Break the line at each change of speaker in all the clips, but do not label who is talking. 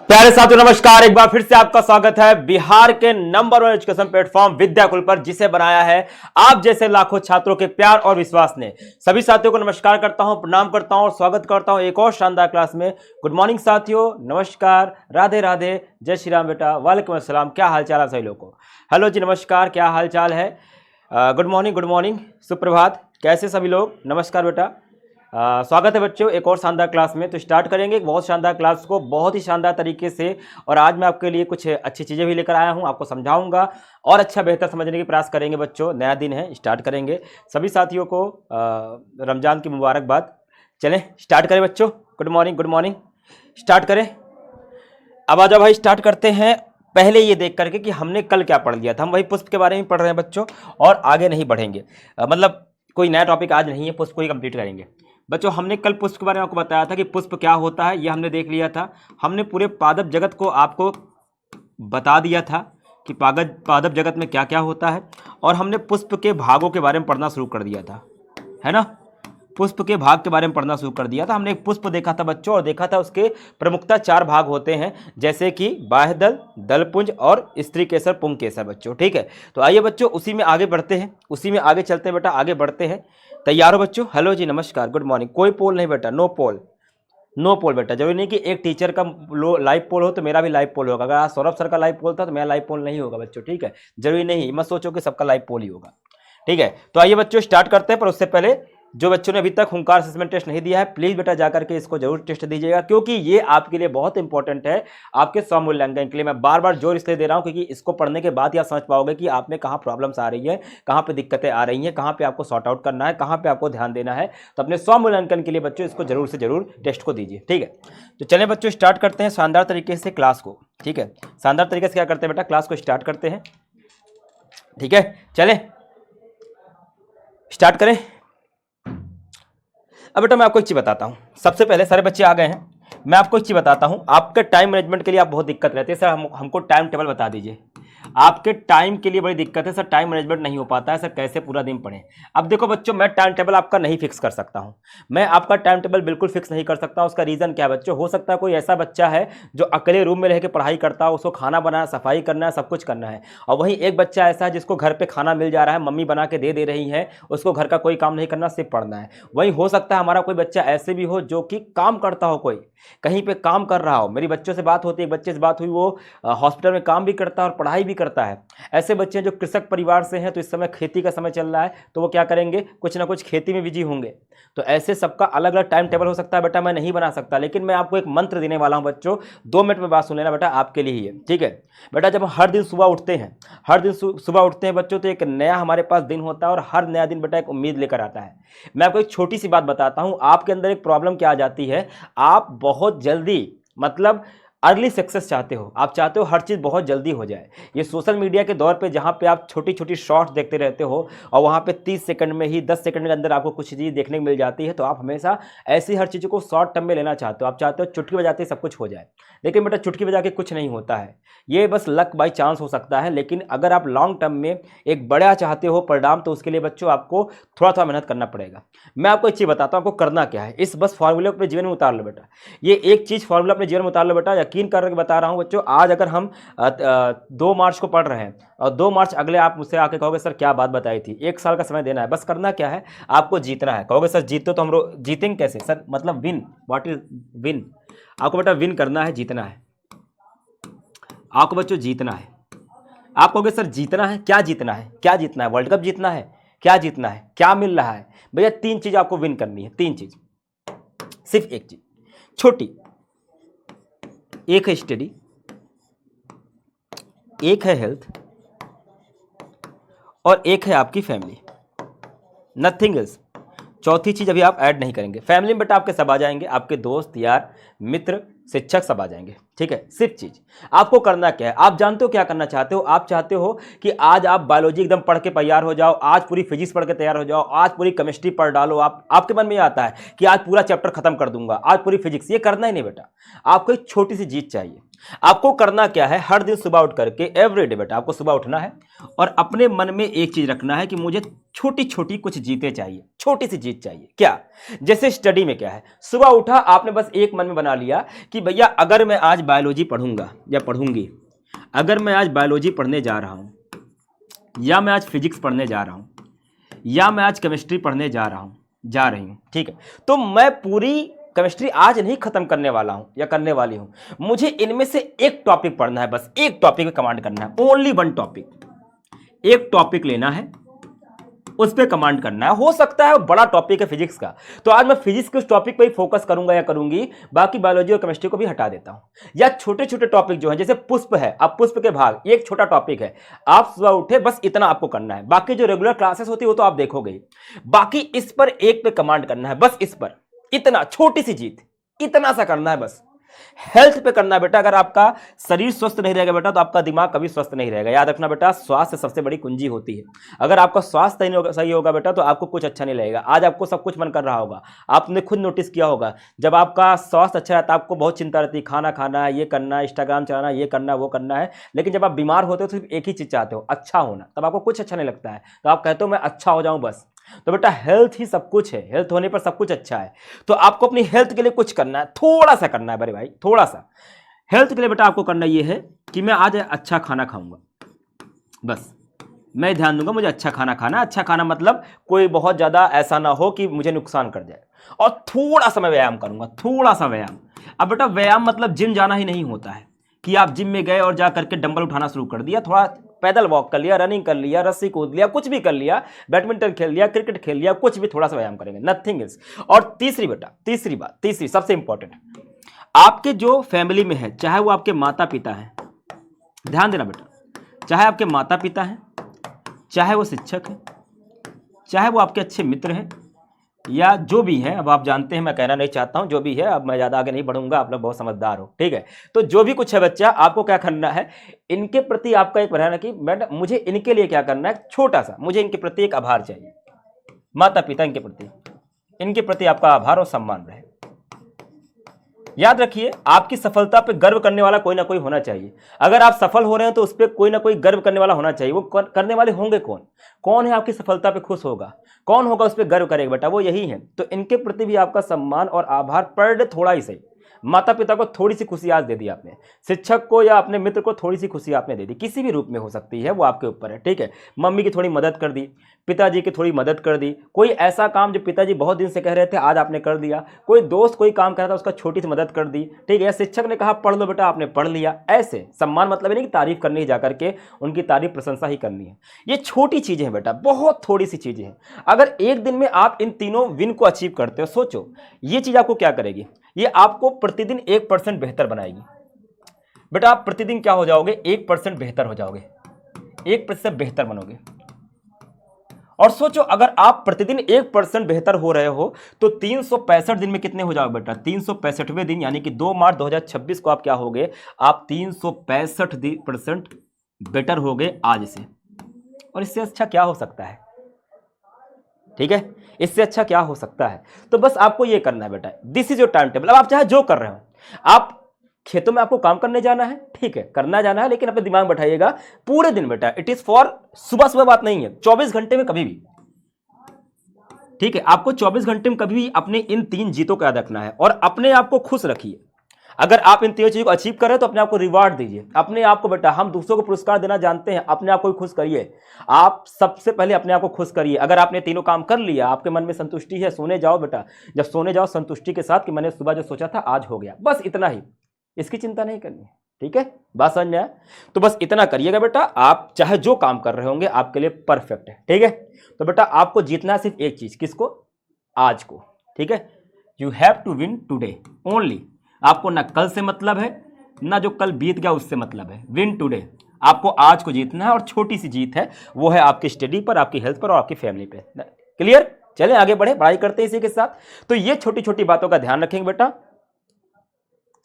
प्यारे साथियों नमस्कार। एक बार फिर से आपका स्वागत है बिहार के नंबर 1 एजुकेशन प्लेटफॉर्म विद्याकुल पर, जिसे बनाया है आप जैसे लाखों छात्रों के प्यार और विश्वास ने। सभी साथियों को नमस्कार करता हूं, प्रणाम करता हूं और स्वागत करता हूं एक और शानदार क्लास में। गुड मॉर्निंग साथियों, नमस्कार, राधे राधे, जय श्री राम बेटा, वालेकुम अस्सलाम। क्या हाल चाल है सभी लोगों को? हेलो जी, नमस्कार, क्या हाल चाल है? गुड मॉर्निंग, सुप्रभात, कैसे सभी लोग? नमस्कार बेटा, स्वागत है बच्चों एक और शानदार क्लास में। तो स्टार्ट करेंगे एक बहुत शानदार क्लास को, बहुत ही शानदार तरीके से। और आज मैं आपके लिए कुछ अच्छी चीज़ें भी लेकर आया हूं, आपको समझाऊंगा और अच्छा बेहतर समझने की प्रयास करेंगे बच्चों। नया दिन है, स्टार्ट करेंगे। सभी साथियों को रमजान की मुबारकबाद। चलें स्टार्ट करें बच्चों। गुड मॉर्निंग, स्टार्ट करें। अब आ जाओ भाई, स्टार्ट करते हैं। पहले ये देख करके कि हमने कल क्या पढ़ लिया था, हम वही पुष्प के बारे में पढ़ रहे हैं बच्चों और आगे नहीं बढ़ेंगे। मतलब कोई नया टॉपिक आज नहीं है, पुष्प को ही कंप्लीट करेंगे बच्चों। हमने कल पुष्प के बारे में आपको बताया था कि पुष्प क्या होता है, ये हमने देख लिया था। हमने पूरे पादप जगत को आपको बता दिया था कि पादप जगत में क्या क्या होता है। और हमने पुष्प के भागों के बारे में पढ़ना शुरू कर दिया था, है ना। पुष्प के भाग के बारे में पढ़ना शुरू कर दिया था। हमने एक पुष्प देखा था बच्चों और देखा था उसके प्रमुखता 4 भाग होते हैं, जैसे कि बाह्य दल, दलपुंज और स्त्री केसर, पुंग केसर बच्चों। ठीक है, तो आइए बच्चों उसी में आगे बढ़ते हैं, उसी में आगे चलते हैं बेटा, आगे बढ़ते हैं। तैयार हो बच्चों? हेलो जी, नमस्कार, गुड मॉर्निंग। कोई पोल नहीं बेटा, नो पोल, नो पोल बेटा। जरूरी नहीं कि एक टीचर का लाइव पोल हो तो मेरा भी लाइव पोल होगा। अगर आज सौरभ सर का लाइव पोल था तो मेरा लाइव पोल नहीं होगा बच्चों। ठीक है, जरूरी नहीं, मत सोचो कि सबका लाइव पोल ही होगा। ठीक है, तो आइए बच्चों स्टार्ट करते हैं। पर उससे पहले जो बच्चों ने अभी तक हुंकार असेसमेंट टेस्ट नहीं दिया है, प्लीज बेटा जाकर के इसको जरूर टेस्ट दीजिएगा, क्योंकि ये आपके लिए बहुत इंपॉर्टेंट है, आपके स्वमूल्यांकन के लिए। मैं बार बार जोर इसलिए दे रहा हूं क्योंकि इसको पढ़ने के बाद ही आप समझ पाओगे कि आप में कहाँ प्रॉब्लम्स आ रही है, कहाँ पे दिक्कतें आ रही हैं, कहाँ पे आपको सॉर्ट आउट करना है, कहाँ पे आपको ध्यान देना है। तो अपने स्वमूल्यांकन के लिए बच्चों इसको जरूर से जरूर टेस्ट को दीजिए। ठीक है, तो चलें बच्चों स्टार्ट करते हैं शानदार तरीके से क्लास को। ठीक है, शानदार तरीके से क्या करते हैं बेटा, क्लास को स्टार्ट करते हैं। ठीक है, चलें स्टार्ट करें। अब बेटा मैं आपको एक चीज़ बताता हूँ। सबसे पहले सारे बच्चे आ गए हैं, मैं आपको एक चीज़ बताता हूँ। आपके टाइम मैनेजमेंट के लिए आप बहुत दिक्कत रहती है सर, हमको टाइम टेबल बता दीजिए। आपके टाइम के लिए बड़ी दिक्कत है सर, टाइम मैनेजमेंट नहीं हो पाता है सर, कैसे पूरा दिन पढ़ें। अब देखो बच्चों, मैं टाइम टेबल आपका नहीं फिक्स कर सकता हूँ, मैं आपका टाइम टेबल बिल्कुल फिक्स नहीं कर सकता। उसका रीज़न क्या है बच्चों? हो सकता है कोई ऐसा बच्चा है जो अकेले रूम में रह के पढ़ाई करता हो, उसको खाना बनाना, सफाई करना है, सब कुछ करना है। और वहीं एक बच्चा ऐसा है जिसको घर पे खाना मिल जा रहा है, मम्मी बना के दे रही है, उसको घर का कोई काम नहीं करना, सिर्फ पढ़ना है। वहीं हो सकता है हमारा कोई बच्चा ऐसे भी हो जो कि काम करता हो, कोई कहीं पे काम कर रहा हो। मेरी बच्चों से बात होती है, एक बच्चे से बात हुई, वो हॉस्पिटल में काम भी करता है और पढ़ाई भी करता है। ऐसे बच्चे जो कृषक परिवार से हैं, तो इस समय खेती का समय चल रहा है, तो वो क्या करेंगे, कुछ ना कुछ खेती में बिजी होंगे। तो ऐसे सबका अलग अलग टाइम टेबल हो सकता है बेटा, मैं नहीं बना सकता। लेकिन मैं आपको एक मंत्र देने वाला हूं बच्चों, 2 मिनट में बात सुन लेना बेटा, आपके लिए ही है। ठीक है बेटा, जब हम हर दिन सुबह उठते हैं, हर दिन सुबह उठते हैं बच्चों, तो एक नया हमारे पास दिन होता है और हर नया दिन बेटा एक उम्मीद लेकर आता है। मैं आपको एक छोटी सी बात बताता हूं, आपके अंदर एक प्रॉब्लम क्या आ जाती है, आप बहुत जल्दी, मतलब अर्ली सक्सेस चाहते हो, आप चाहते हो हर चीज़ बहुत जल्दी हो जाए। ये सोशल मीडिया के दौर पे जहाँ पे आप छोटी छोटी शॉर्ट्स देखते रहते हो और वहाँ पे 30 सेकंड में ही, 10 सेकंड के अंदर आपको कुछ चीज़ देखने को मिल जाती है, तो आप हमेशा ऐसी हर चीज़ों को शॉर्ट टर्म में लेना चाहते हो। आप चाहते हो चुटकी बजाते ही सब कुछ हो जाए, लेकिन बेटा चुटकी बजा के कुछ नहीं होता है, ये बस लक बाई चांस हो सकता है। लेकिन अगर आप लॉन्ग टर्म में एक बड़ा चाहते हो परिणाम, तो उसके लिए बच्चों आपको थोड़ा थोड़ा मेहनत करना पड़ेगा। मैं आपको एक चीज़ बताता हूँ, आपको करना क्या है, इस बस फॉर्मूले को अपने जीवन में उतार लो बेटा। ये एक चीज़ फॉर्मूला अपने जीवन में उतार लो बेटा, यकीन करके बता रहा हूँ बच्चों। आज अगर हम 2 मार्च को पढ़ रहे हैं और 2 मार्च अगले आप मुझसे आके कहोगे सर क्या बात बताई थी, 1 साल का समय देना है, बस करना क्या है, आपको जीतना है। कहोगे सर जीतो तो हम लोग जीतेंगे कैसे सर, मतलब विन, व्हाट इज विन? आपको बेटा विन करना है, जीतना है, आपको बच्चों जीतना है। आप कहोगे सर जीतना है, क्या जीतना है, क्या जीतना है, वर्ल्ड कप जीतना है, क्या जीतना है, क्या मिल रहा है भैया? 3 चीज आपको विन करनी है, 3 चीज, सिर्फ एक चीज छोटी। एक है स्टडी, एक है हेल्थ और एक है आपकी फैमिली, नथिंग एल्स। चौथी चीज अभी आप ऐड नहीं करेंगे। फैमिली में बेटा आपके सब आ जाएंगे, आपके दोस्त यार मित्र शिक्षक सब आ जाएंगे। ठीक है, सिर्फ चीज आपको करना क्या है, आप जानते हो क्या करना चाहते हो? आप चाहते हो कि आज आप बायोलॉजी एकदम पढ़ के तैयार हो जाओ, आज पूरी फिजिक्स पढ़ के तैयार हो जाओ, आज पूरी केमिस्ट्री पढ़ डालो। आपके मन में आता है कि आज पूरा चैप्टर खत्म कर दूंगा, आज पूरी फिजिक्स। ये करना ही नहीं बेटा, आपको एक छोटी सी जीत चाहिए। आपको करना क्या है, हर दिन सुबह उठ करके, एवरीडे बेटा आपको सुबह उठना है और अपने मन में एक चीज रखना है कि मुझे छोटी छोटी कुछ जीते चाहिए, छोटी सी जीत चाहिए। क्या? जैसे स्टडी में क्या है, सुबह उठा आपने बस एक मन में बना लिया कि भैया अगर मैं आज बायोलॉजी पढ़ूंगा या पढ़ूंगी, अगर मैं आज बायोलॉजी पढ़ने जा रहा हूं, या मैं आज फिजिक्स पढ़ने जा रहा हूं, या मैं आज केमिस्ट्री पढ़ने जा रहा हूं, जा रही हूं, ठीक है, तो मैं पूरी केमिस्ट्री आज नहीं खत्म करने वाला हूं या करने वाली हूं, मुझे इनमें से एक टॉपिक पढ़ना है, बस एक टॉपिक में कमांड करना है, ओनली वन टॉपिक, एक टॉपिक लेना है, उस पर कमांड करना है। हो सकता है बड़ा टॉपिक है फिजिक्स का, तो आज मैं फिजिक्स के उस टॉपिक पर ही फोकस करूंगा या करूंगी, बाकी बायोलॉजी और केमिस्ट्री को भी हटा देता हूं। या छोटे छोटे टॉपिक जो हैं, जैसे पुष्प है, अब पुष्प के भाग एक छोटा टॉपिक है, आप सुबह उठे बस इतना आपको करना है, बाकी जो रेगुलर क्लासेस होती है वो तो आप देखोगे, बाकी इस पर एक पे कमांड करना है, बस इस पर, इतना छोटी सी जीत, इतना सा करना है बस। हेल्थ पे करना है बेटा। अगर आपका शरीर स्वस्थ नहीं रहेगा बेटा तो आपका दिमाग कभी स्वस्थ नहीं रहेगा। याद रखना बेटा, स्वास्थ्य सबसे बड़ी कुंजी होती है। अगर आपका स्वास्थ्य सही होगा बेटा तो आपको कुछ अच्छा नहीं लगेगा। आज आपको सब कुछ मन कर रहा होगा, आपने खुद नोटिस किया होगा, जब आपका स्वास्थ्य अच्छा रहता है आपको बहुत चिंता रहती है, खाना खाना है, ये करना है, इंस्टाग्राम चलाना, ये करना है, वो करना है, लेकिन जब आप बीमार होते हो तो सिर्फ एक ही चीज चाहते हो, अच्छा होना, तब आपको कुछ अच्छा नहीं लगता है, तो आप कहते हो मैं अच्छा हो जाऊं बस। तो बेटा हेल्थ ही सब कुछ है, हेल्थ होने पर सब कुछ अच्छा है। तो आपको अपनी हेल्थ के लिए कुछ करना है, थोड़ा सा करना है बड़े भाई, थोड़ा सा। हेल्थ के लिए बेटा आपको करना ये है कि मैं आज अच्छा खाना खाऊंगा, बस मैं ध्यान दूंगा मुझे अच्छा खाना खाना। अच्छा खाना मतलब कोई बहुत ज्यादा ऐसा ना हो कि मुझे नुकसान कर जाए, और थोड़ा सा मैं व्यायाम करूंगा, थोड़ा सा व्यायाम। अब बेटा व्यायाम मतलब जिम जाना ही नहीं होता है कि आप जिम में गए और जा करके डंबल उठाना शुरू कर दिया, थोड़ा पैदल वॉक कर लिया, रनिंग कर लिया, रस्सी कूद लिया, कुछ भी कर लिया, बैडमिंटन खेल लिया, क्रिकेट खेल लिया, कुछ भी, थोड़ा सा व्यायाम करेंगे, नथिंग इज। और तीसरी बेटा, तीसरी बात, तीसरी सबसे इंपॉर्टेंट, आपके जो फैमिली में है, चाहे वो आपके माता पिता हैं, ध्यान देना बेटा, चाहे आपके माता पिता हैं, चाहे वो शिक्षक हैं, चाहे वो आपके अच्छे मित्र हैं, या जो भी है, अब आप जानते हैं मैं कहना नहीं चाहता हूं, जो भी है, अब मैं ज्यादा आगे नहीं बढ़ूंगा, आप लोग बहुत समझदार हो, ठीक है। तो जो भी कुछ है बच्चा, आपको क्या करना है, इनके प्रति आपका एक रहना कि मैडम मुझे इनके लिए क्या करना है, छोटा सा, मुझे इनके प्रति एक आभार चाहिए, माता पिता इनके प्रति आपका आभार और सम्मान रहे। याद रखिए, आपकी सफलता पे गर्व करने वाला कोई ना कोई होना चाहिए। अगर आप सफल हो रहे हैं तो उस पर कोई ना कोई गर्व करने वाला होना चाहिए। वो करने वाले होंगे कौन? कौन है आपकी सफलता पे खुश होगा? कौन होगा उस पर गर्व करेगा बेटा? वो यही है। तो इनके प्रति भी आपका सम्मान और आभार पर डे थोड़ा ही सही। माता पिता को थोड़ी सी खुशी आज दे दी आपने, शिक्षक को या अपने मित्र को थोड़ी सी खुशी आपने दे दी, किसी भी रूप में हो सकती है, वो आपके ऊपर है, ठीक है। मम्मी की थोड़ी मदद कर दी, पिताजी की थोड़ी मदद कर दी, कोई ऐसा काम जो पिताजी बहुत दिन से कह रहे थे आज आपने कर दिया, कोई दोस्त कोई काम कर रहा था उसका छोटी सी मदद कर दी, ठीक है। शिक्षक ने कहा पढ़ लो बेटा, आपने पढ़ लिया। ऐसे सम्मान मतलब नहीं कि तारीफ करनी है जाकर के, उनकी तारीफ प्रशंसा ही करनी है। ये छोटी चीजें हैं बेटा, बहुत थोड़ी सी चीजें हैं। अगर एक दिन में आप इन तीनों विन को अचीव करते हो, सोचो ये चीज आपको क्या करेगी, ये आपको प्रतिदिन 1% बेहतर बनाएगी बेटा। आप प्रतिदिन क्या हो जाओगे, 1% बेहतर हो जाओगे, 1% बेहतर बनोगे। और सोचो अगर आप प्रतिदिन 1% बेहतर हो रहे हो तो 365 दिन में कितने हो जाओगे बेटा? 365वें दिन, यानी कि 2 मार्च 2026 को आप क्या होगे, आप 365% बेटर हो गए आज से। और इससे अच्छा क्या हो सकता है, ठीक है, इससे अच्छा क्या हो सकता है? तो बस आपको ये करना है बेटा, this is your time table. अब आप चाहे जो कर रहे हो, आप खेतों में आपको काम करने जाना है, ठीक है, करना जाना है, लेकिन अपने दिमाग में बैठाइएगा पूरे दिन बेटा, इट इज फॉर सुबह सुबह बात नहीं है, 24 घंटे में कभी भी, ठीक है। आपको 24 घंटे में कभी भी अपने इन 3 जीतों का याद रखना है और अपने आप को खुश रखिए। अगर आप इन तीनों चीजों को अचीव करें तो अपने आप को रिवार्ड दीजिए। अपने आप को बेटा, हम दूसरों को पुरस्कार देना जानते हैं, अपने आप को खुश करिए। आप सबसे पहले अपने आप को खुश करिए। अगर आपने तीनों काम कर लिया, आपके मन में संतुष्टि है, सोने जाओ बेटा। जब सोने जाओ संतुष्टि के साथ कि मैंने सुबह जो सोचा था आज हो गया, बस इतना ही, इसकी चिंता नहीं करनी है, ठीक है। बात समझ में आया? तो बस इतना करिएगा बेटा, आप चाहे जो काम कर रहे होंगे आपके लिए परफेक्ट है, ठीक है। तो बेटा आपको जीतना है सिर्फ एक चीज, किसको? आज को, ठीक है। You have to win today only. आपको ना कल से मतलब है, ना जो कल बीत गया उससे मतलब है। विन टुडे, आपको आज को जीतना है, और छोटी सी जीत है, वो है आपकी स्टडी पर, आपकी हेल्थ पर और आपकी फैमिली पे। क्लियर? चलें आगे बढ़े, पढ़ाई करते हैं इसी के साथ। तो ये छोटी छोटी बातों का ध्यान रखेंगे बेटा,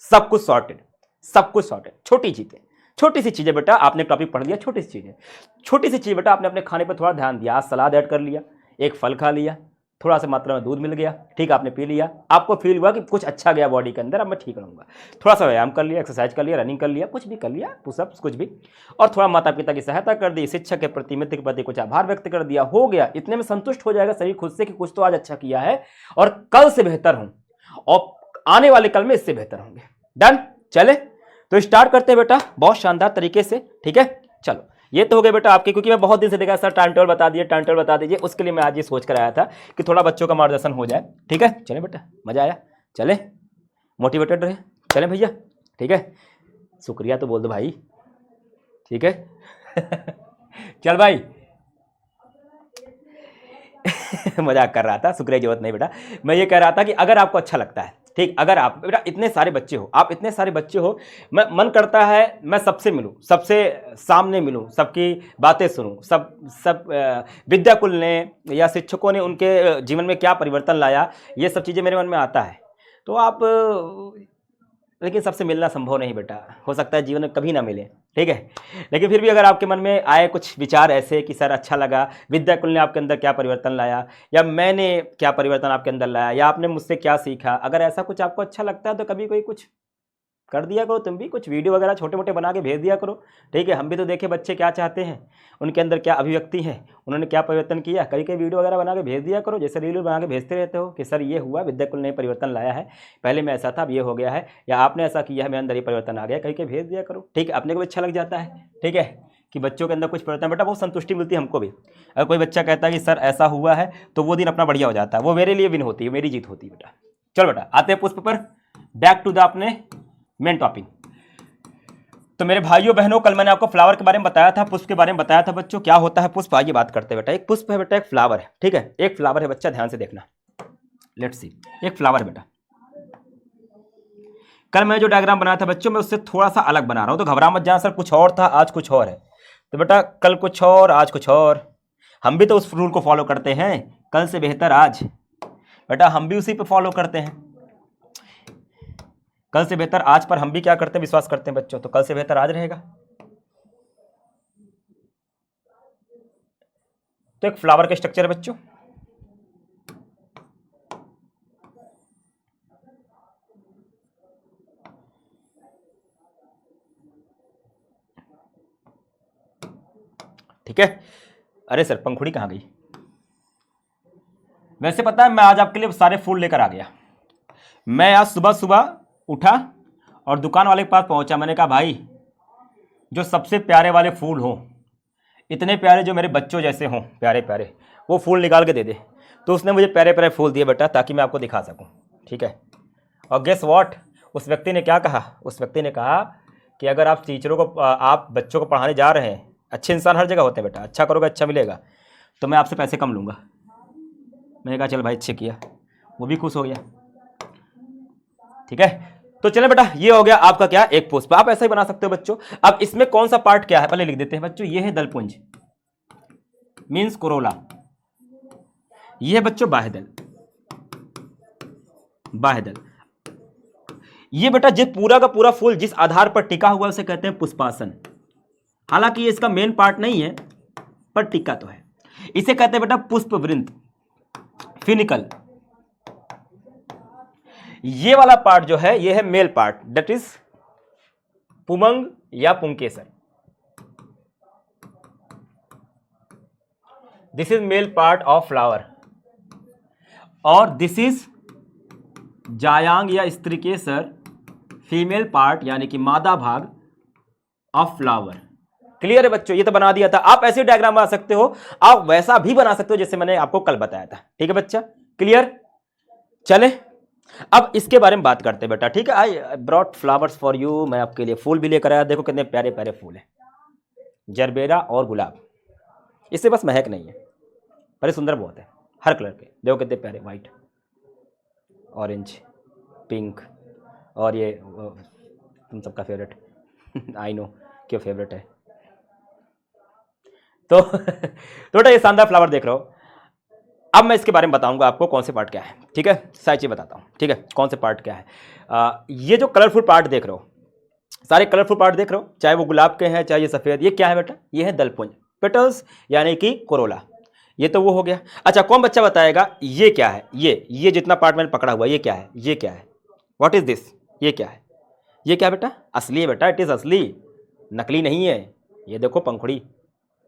सब कुछ सॉर्टेड, सब कुछ सॉर्टेड। छोटी चीजें, छोटी सी चीजें बेटा, आपने टॉपिक पढ़ लिया, छोटी सी चीज बेटा, आपने अपने खाने पर थोड़ा ध्यान दिया। आज सलाद ऐड कर लिया, एक फल खा लिया, थोड़ा सा मात्रा में दूध मिल गया, ठीक, आपने पी लिया, आपको फील हुआ कि कुछ अच्छा गया बॉडी के अंदर, अब मैं ठीक रहूँगा, थोड़ा सा व्यायाम कर लिया, एक्सरसाइज कर लिया, रनिंग कर लिया, कुछ भी कर लिया, पुशअप्स कुछ भी, और थोड़ा माता पिता की सहायता कर दी, शिक्षक के प्रति, मित्र के प्रति कुछ आभार व्यक्त कर दिया, हो गया, इतने में संतुष्ट हो जाएगा शरीर खुद से कि कुछ तो आज अच्छा किया है और कल से बेहतर हूँ और आने वाले कल में इससे बेहतर होंगे। डन, चले तो स्टार्ट करते हैं बेटा बहुत शानदार तरीके से, ठीक है। चलो ये तो हो गया बेटा आपके, क्योंकि मैं बहुत दिन से देखा सर टाइम टेबल बता दिए, टाइम टेबल बता दीजिए, उसके लिए मैं आज ये सोच कर आया था कि थोड़ा बच्चों का मार्गदर्शन हो जाए, ठीक है। चले बेटा, मजा आया, चले, मोटिवेटेड रहे, चले भैया, ठीक है, शुक्रिया तो बोल दो भाई, ठीक है। चल भाई। मजाक कर रहा था, शुक्रिया जरूरत नहीं बेटा, मैं ये कह रहा था कि अगर आपको अच्छा लगता है, ठीक, अगर आप बेटा इतने सारे बच्चे हो, आप इतने सारे बच्चे हो, मैं मन करता है मैं सबसे मिलूं, सबसे सामने मिलूं, सबकी बातें सुनूं, सब विद्याकुल ने या शिक्षकों ने उनके जीवन में क्या परिवर्तन लाया, ये सब चीज़ें मेरे मन में आता है। तो आप, लेकिन सबसे मिलना संभव नहीं बेटा, हो सकता है जीवन में कभी ना मिले, ठीक है। लेकिन फिर भी अगर आपके मन में आए कुछ विचार ऐसे कि सर अच्छा लगा, विद्याकुल ने आपके अंदर क्या परिवर्तन लाया, या मैंने क्या परिवर्तन आपके अंदर लाया, या आपने मुझसे क्या सीखा, अगर ऐसा कुछ आपको अच्छा लगता है तो कभी कोई कुछ कर दिया करो, तुम भी कुछ वीडियो वगैरह छोटे मोटे बना के भेज दिया करो, ठीक है। हम भी तो देखें बच्चे क्या चाहते हैं, उनके अंदर क्या अभिव्यक्ति है, उन्होंने क्या परिवर्तन किया, कई कई वीडियो वगैरह बना के भेज दिया करो, जैसे रील बना के भेजते रहते हो कि सर ये हुआ, विद्याकुल ने परिवर्तन लाया है, पहले मैं ऐसा था अब ये हो गया है, या आपने ऐसा किया है मेरे अंदर ये परिवर्तन आ गया, कहीं कहीं भेज दिया करो, ठीक है। अपने को भी अच्छा लग जाता है, ठीक है, कि बच्चों के अंदर कुछ परिवर्तन, बेटा बहुत संतुष्टि मिलती है हमको भी। अगर कोई बच्चा कहता है कि सर ऐसा हुआ है तो वो दिन अपना बढ़िया हो जाता है, वो मेरे लिए विन होती है, मेरी जीत होती है बेटा। चलो बेटा आते हैं पुष्प पर, बैक टू द अपने मेन टॉपिक। तो मेरे भाइयों बहनों, कल मैंने आपको फ्लावर के बारे में बताया था, पुष्प के बारे में बताया था बच्चों, क्या होता है पुष्प, आइए बात करते हैं बेटा। एक पुष्प है बेटा, एक फ्लावर है, ठीक है, एक फ्लावर है बच्चा, ध्यान से देखना, लेट्स सी, एक फ्लावर है बेटा। कल मैं जो डायग्राम बनाया था बच्चों, मैं उससे थोड़ा सा अलग बना रहा हूं, तो घबरा मत जाना सर कुछ और था आज कुछ और है, तो बेटा कल कुछ और आज कुछ और, हम भी तो उस रूल को फॉलो करते हैं, कल से बेहतर आज, बेटा हम भी उसी पे फॉलो करते हैं, कल से बेहतर आज पर हम भी क्या करते हैं, विश्वास करते हैं बच्चों, तो कल से बेहतर आज रहेगा। तो एक फ्लावर का स्ट्रक्चर है बच्चों, ठीक है। अरे सर पंखुड़ी कहां गई, वैसे पता है मैं आज आपके लिए सारे फूल लेकर आ गया। मैं आज सुबह सुबह उठा और दुकान वाले के पास पहुंचा, मैंने कहा भाई जो सबसे प्यारे वाले फूल हों, इतने प्यारे जो मेरे बच्चों जैसे हों प्यारे प्यारे, वो फूल निकाल के दे दे। तो उसने मुझे प्यारे प्यारे फूल दिए बेटा, ताकि मैं आपको दिखा सकूं, ठीक है। और गेस व्हाट, उस व्यक्ति ने क्या कहा, उस व्यक्ति ने कहा कि अगर आप टीचरों को, आप बच्चों को पढ़ाने जा रहे हैं, अच्छे इंसान हर जगह होते हैं बेटा, अच्छा करोगे अच्छा मिलेगा, तो मैं आपसे पैसे कम लूँगा। मैंने कहा चल भाई अच्छे किया, वो भी खुश हो गया, ठीक है। तो चले बेटा, ये हो गया आपका क्या, एक पुष्प, आप ऐसा ही बना सकते हो बच्चों। अब इसमें कौन सा पार्ट क्या है पहले लिख देते हैं बच्चों, ये है दलपुंज मीन्स कोरोला, ये है बच्चों बाह्यदल, बाह्यदल। ये बेटा जिस पूरा का पूरा फूल जिस आधार पर टिका हुआ है उसे कहते हैं पुष्पासन, हालांकि ये इसका मेन पार्ट नहीं है पर टिका तो है, इसे कहते हैं बेटा पुष्प वृंत, फिनिकल। ये वाला पार्ट जो है ये है मेल पार्ट, दैट इज पुमंग या पुंकेसर, this is male part of flower, और दिस इज जायांग या स्त्रीकेसर, फीमेल पार्ट यानी कि मादा भाग ऑफ फ्लावर। क्लियर है बच्चों, ये तो बना दिया था। आप ऐसे डायग्राम बना सकते हो, आप वैसा भी बना सकते हो जैसे मैंने आपको कल बताया था, ठीक है बच्चा, क्लियर। चले अब इसके बारे में बात करते हैं बेटा, ठीक है। I brought flowers for you, मैं आपके लिए फूल भी लेकर आया, देखो कितने प्यारे प्यारे फूल हैं, जरबेरा और गुलाब, इससे बस महक नहीं है, बड़े सुंदर बहुत है, हर कलर के, देखो कितने प्यारे, वाइट, ऑरेंज, पिंक, और ये तुम सबका फेवरेट आई नो क्यों फेवरेट है। तो बेटा ये शानदार फ्लावर देख रहे हो। अब मैं इसके बारे में बताऊंगा आपको कौन से पार्ट क्या है, ठीक है, सारी चीज़ बताता हूँ, ठीक है, कौन से पार्ट क्या है। ये जो कलरफुल पार्ट देख रहे हो, सारे कलरफुल पार्ट देख रहे हो, चाहे वो गुलाब के हैं चाहे ये सफ़ेद, ये क्या है बेटा, ये है दलपुंज, पेटल्स यानी कि कोरोला, ये तो वो हो गया। अच्छा, कौन बच्चा बताएगा ये क्या है? ये जितना पार्ट मैंने पकड़ा हुआ ये क्या है? ये क्या है? What is this? ये क्या है? ये क्या बेटा? असली है बेटा, इट इज असली, नकली नहीं है। ये देखो पंखुड़ी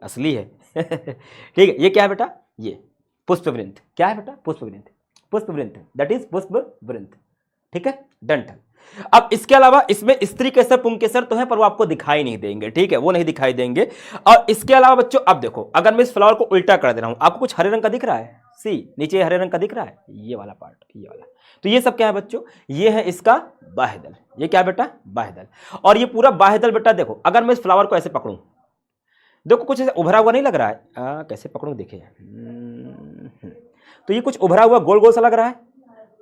असली है। ठीक है, ये क्या है बेटा? ये पुष्पवृंत। क्या है बेटा? पुष्पवृंत। पुष्पवृंत, दैट इज पुष्पवृंत। ठीक है, डन। अब इसके अलावा इसमें स्त्री केसर पुंकेसर तो है, पर वो आपको दिखाई नहीं देंगे। ठीक है, वो नहीं दिखाई देंगे। और इसके अलावा बच्चों अब देखो, अगर मैं इस फ्लावर को उल्टा कर दे रहा हूं, आपको कुछ हरे रंग का दिख रहा है? सी नीचे हरे रंग का दिख रहा है, ये वाला पार्ट, ये वाला। तो ये सब क्या है बच्चों? ये है इसका बाह्यदल। ये क्या है बेटा? बाह्यदल। और ये पूरा बाह्यदल बेटा देखो, अगर मैं इस फ्लावर को ऐसे पकड़ूं, देखो कुछ ऐसे उभरा हुआ नहीं लग रहा है? कैसे पकड़ूं, देखिए। तो ये कुछ उभरा हुआ गोल गोल सा लग रहा है।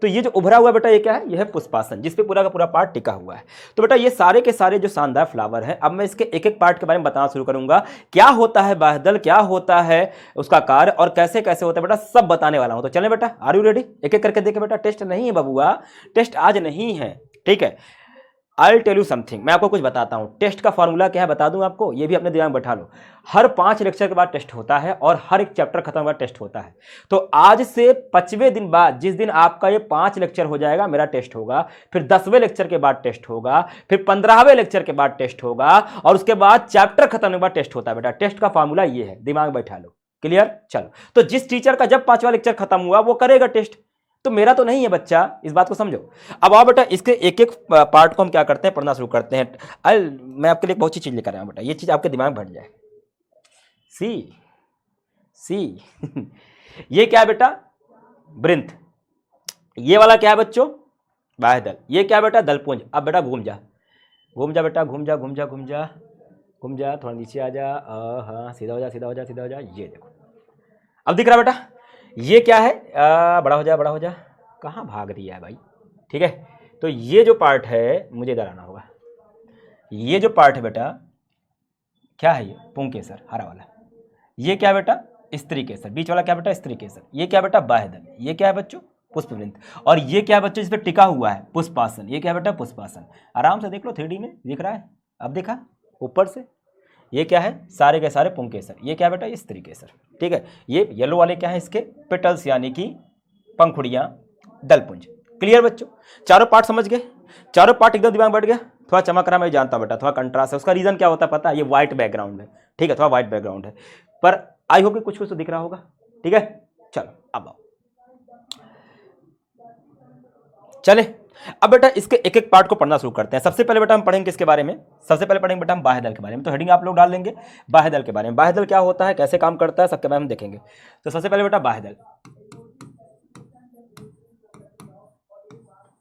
तो ये जो उभरा हुआ बेटा ये क्या है? ये है पुष्पासन, जिसपे पूरा का पूरा पार्ट टिका हुआ है। तो बेटा ये सारे के सारे जो शानदार फ्लावर हैं, अब मैं इसके एक एक पार्ट के बारे में बताना शुरू करूंगा। क्या होता है बाह्यदल, क्या होता है उसका कार्य, और कैसे कैसे होता है बेटा, सब बताने वाला हूं। तो चलें बेटा, आर यू रेडी? एक एक करके देखे बेटा। टेस्ट नहीं है बबुआ, टेस्ट आज नहीं है। ठीक है, आई टेल यू समथिंग, मैं आपको कुछ बताता हूं। टेस्ट का फॉर्मूला क्या है बता दूं आपको, ये भी अपने दिमाग में बैठा लो। हर 5 लेक्चर के बाद टेस्ट होता है और हर एक चैप्टर खत्म के बाद टेस्ट होता है। तो आज से 5वें दिन बाद, जिस दिन आपका ये 5 लेक्चर हो जाएगा, मेरा टेस्ट होगा। फिर 10वें लेक्चर के बाद टेस्ट होगा, फिर 15वें लेक्चर के बाद टेस्ट होगा, और उसके बाद चैप्टर खत्म होने के बाद टेस्ट होता है। बेटा टेस्ट का फॉर्मूला ये है, दिमाग में बैठा लो। क्लियर? चलो, तो जिस टीचर का जब 5वां लेक्चर खत्म हुआ वो करेगा टेस्ट, तो मेरा तो नहीं है बच्चा, इस बात को समझो। अब आओ बेटा, इसके एक एक पार्ट को हम क्या करते हैं, पढ़ना शुरू करते हैं। मैं आपके लिए बहुत सी चीज लेकर आया हूं बेटा, ये चीज आपके दिमाग में बैठ जाए। सी सी ये क्या है बेटा? वृंत। ये वाला क्या है बच्चों? बाह्यदल। ये क्या बेटा? दलपुंज। अब बेटा घूम जा, घूम जा बेटा, घूम जा घूम जा घूम जा घूम जा, थोड़ा नीचे आ जा। हाँ, सीधा हो जा, सीधा हो जा, सीधा हो जा। ये देखो, अब दिख रहा बेटा? ये क्या है? बड़ा हो जा, बड़ा हो जा। कहाँ भाग रही है भाई? ठीक है, तो ये जो पार्ट है मुझे इधर आना होगा। ये जो पार्ट है बेटा, क्या है ये? पुंकेसर, हरा वाला। ये क्या बेटा? स्त्री केसर। बीच वाला क्या बेटा? स्त्री केसर। ये क्या बेटा? बाह्यदल। ये क्या है बच्चों? पुष्पवृंत। और ये क्या बच्चों जिस पे टिका हुआ है? पुष्पासन। ये क्या बेटा? पुष्पासन। आराम से देख लो, 3D में दिख रहा है। अब देखा ऊपर से? ये क्या है? सारे के सारे पुंकेसर। ये क्या बेटा? स्त्री केसर। ठीक है, ये येलो वाले क्या है? इसके पेटल्स, यानी कि पंखुड़ियां, दलपुंज। क्लियर बच्चों? चारों पार्ट समझ गए? चारों पार्ट एकदम दिमाग बैठ गया? थोड़ा चमक रहा, मैं जानता हूं बेटा, थोड़ा कंट्रास्ट है। उसका रीजन क्या होता है पता है? ये व्हाइट बैकग्राउंड है। ठीक है, थोड़ा व्हाइट बैकग्राउंड है, पर आई होप कि कुछ कुछ तो दिख रहा होगा। ठीक है, चलो अब आओ, चले। अब बेटा इसके एक एक पार्ट को पढ़ना शुरू करते हैं। सबसे पहले बेटा हम पढ़ेंगे किसके बारे में? सबसे पहले पढ़ेंगे बेटा हम बाह्यदल के बारे में। तो हेडिंग आप लोग डाल लेंगे बाह्यदल के बारे में। बाह्यदल क्या होता है, कैसे काम करता है, सबके बारे में देखेंगे। तो सबसे पहले बेटा बाह्यदल।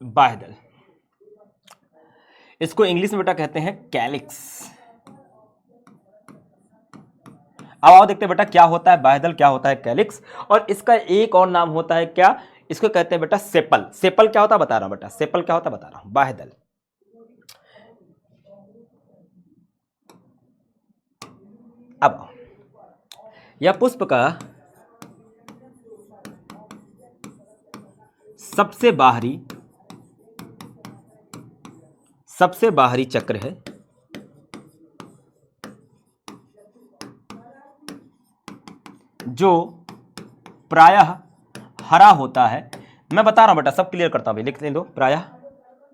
बाह्यदल, इसको इंग्लिश में बेटा कहते हैं कैलिक्स। अब आओ देखते हैं बेटा क्या होता है बाह्यदल, क्या होता है कैलिक्स, और इसका एक और नाम होता है क्या? इसको कहते हैं बेटा सेपल। सेपल क्या होता है बता रहा हूं बेटा, सेपल क्या होता है बता रहा हूं। बाह्यदल, अब यह पुष्प का सबसे बाहरी चक्र है, जो प्रायः हरा होता है। मैं बता रहा हूं बेटा, सब क्लियर करता हूं, लिख दो। प्रायः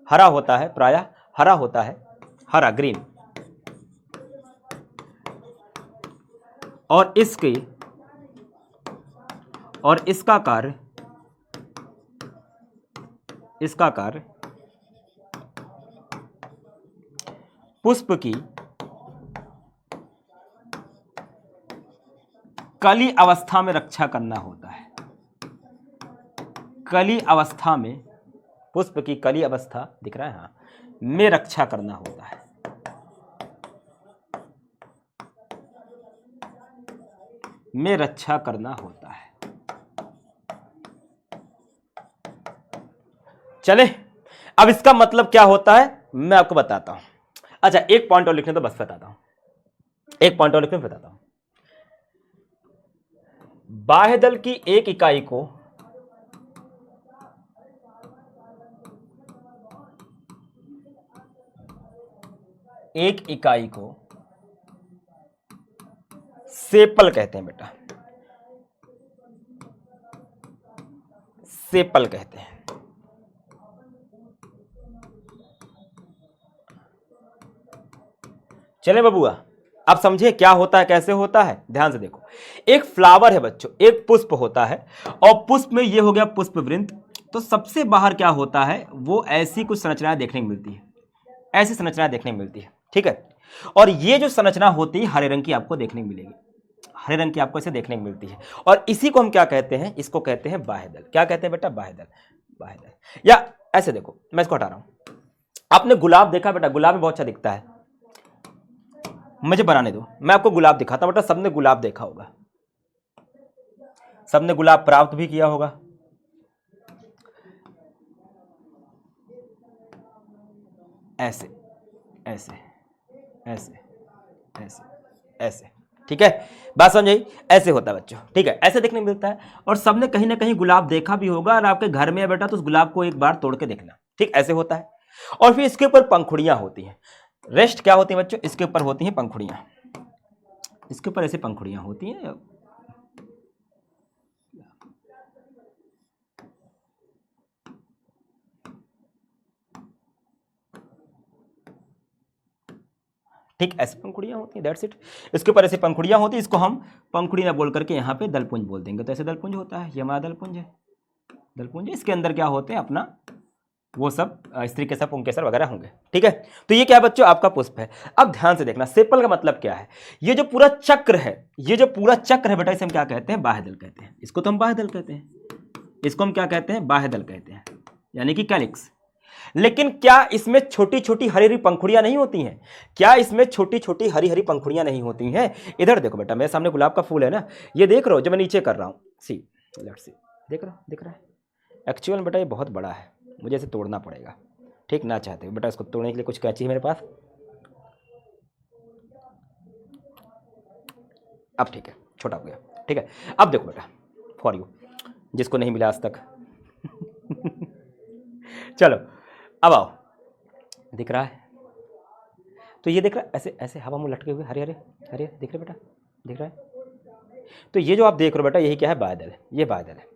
हरा होता है, प्रायः हरा होता है, हरा, ग्रीन। और इसका कार्य पुष्प की कली अवस्था में रक्षा करना होता है। कली अवस्था में, पुष्प की कली अवस्था दिख रहा है, हाँ, में रक्षा करना होता है। में रक्षा करना होता है। चले, अब इसका मतलब क्या होता है मैं आपको बताता हूं। अच्छा, एक पॉइंट और लिखने तो बस बताता हूं, एक पॉइंट और लिखने बताता हूं। बाह्यदल की एक इकाई को सेपल कहते हैं बेटा। सेपल कहते हैं। चले बबुआ, आप समझे क्या होता है, कैसे होता है, ध्यान से देखो। एक फ्लावर है बच्चों, एक पुष्प होता है, और पुष्प में ये हो गया पुष्पवृंत। तो सबसे बाहर क्या होता है, वो ऐसी कुछ संरचनाएं देखने को मिलती है, ऐसी संरचनाएं देखने को मिलती है, ठीक है। और ये जो संरचना होती है हरे रंग की आपको देखने को मिलेगी, हरे रंग की आपको इसे देखने को मिलती है। और इसी को हम क्या कहते हैं, इसको कहते हैं बाह्यदल। क्या कहते हैं बेटा, बाह्यदल, बाह्यदल। या ऐसे देखो, मैं इसको हटा रहा हूं। आपने गुलाब देखा बेटा, गुलाब में बहुत अच्छा दिखता है, मुझे बनाने दो, मैं आपको गुलाब दिखाता हूं बेटा। सबने गुलाब देखा होगा, सबने गुलाब प्राप्त भी किया होगा। ऐसे ऐसे ऐसे ऐसे ऐसे, ठीक है, बात समझ, ऐसे होता है बच्चों, ठीक है, ऐसे देखने को मिलता है। और सबने कहीं ना कहीं गुलाब देखा भी होगा, और आपके घर में है बेटा तो उस गुलाब को एक बार तोड़ के देखना, ठीक, ऐसे होता है। और फिर इसके ऊपर पंखुड़ियां होती हैं। रेस्ट क्या होती है बच्चों, इसके ऊपर होती हैं पंखुड़ियां, इसके ऊपर ऐसे पंखुड़ियां होती हैं। ठीक, ऐसी पंखुड़ियां होती हैं, दैट्स इट। इसके ऊपर ऐसे पंखुड़ियां होती हैं, इसको हम पंखुड़ी ना बोल करके यहाँ पे दलपुंज बोल देंगे। तो ऐसे दलपुंज होता है, ये हमारा दलपुंज है, दलपुंज। इसके अंदर क्या होते हैं अपना वो सब स्त्री के सब पुंकेसर वगैरह होंगे, ठीक है। तो ये क्या बच्चों, आपका पुष्प है। अब ध्यान से देखना, सेपल का मतलब क्या है। ये जो पूरा चक्र है, ये जो पूरा चक्र है बेटा, इसे हम क्या कहते हैं, बाह्यदल कहते हैं। इसको तो हम बाह्यदल कहते हैं, इसको हम क्या कहते हैं, बाह्यदल कहते हैं, यानी कि कैलिक्स। लेकिन क्या इसमें छोटी छोटी हरी हरी पंखुड़ियां नहीं होती हैं, क्या इसमें छोटी छोटी हरी हरी पंखुड़ियां नहीं होती हैं। इधर देखो बेटा, मेरे सामने गुलाब का फूल है ना, ये देख रहे हो, जब मैं नीचे कर रहा हूं, सी, लेट्स सी, देख रहा हो, दिख रहा है। एक्चुअल में बेटा ये बहुत बड़ा है, मुझे इसे तोड़ना पड़ेगा, ठीक, ना चाहते बेटा। इसको तोड़ने के लिए कुछ कैंची है मेरे पास, अब ठीक है, छोटा हो गया, ठीक है। अब देखो बेटा, फॉर यू जिसको नहीं मिला आज तक चलो अब आओ, दिख रहा है, तो ये दिख रहा है, ऐसे ऐसे हवा में लटके हुए हरे हरे हरे, दिख रहे बेटा, दिख रहा है। तो ये जो आप देख रहे हो बेटा, यही क्या है, बादल है, ये बादल है।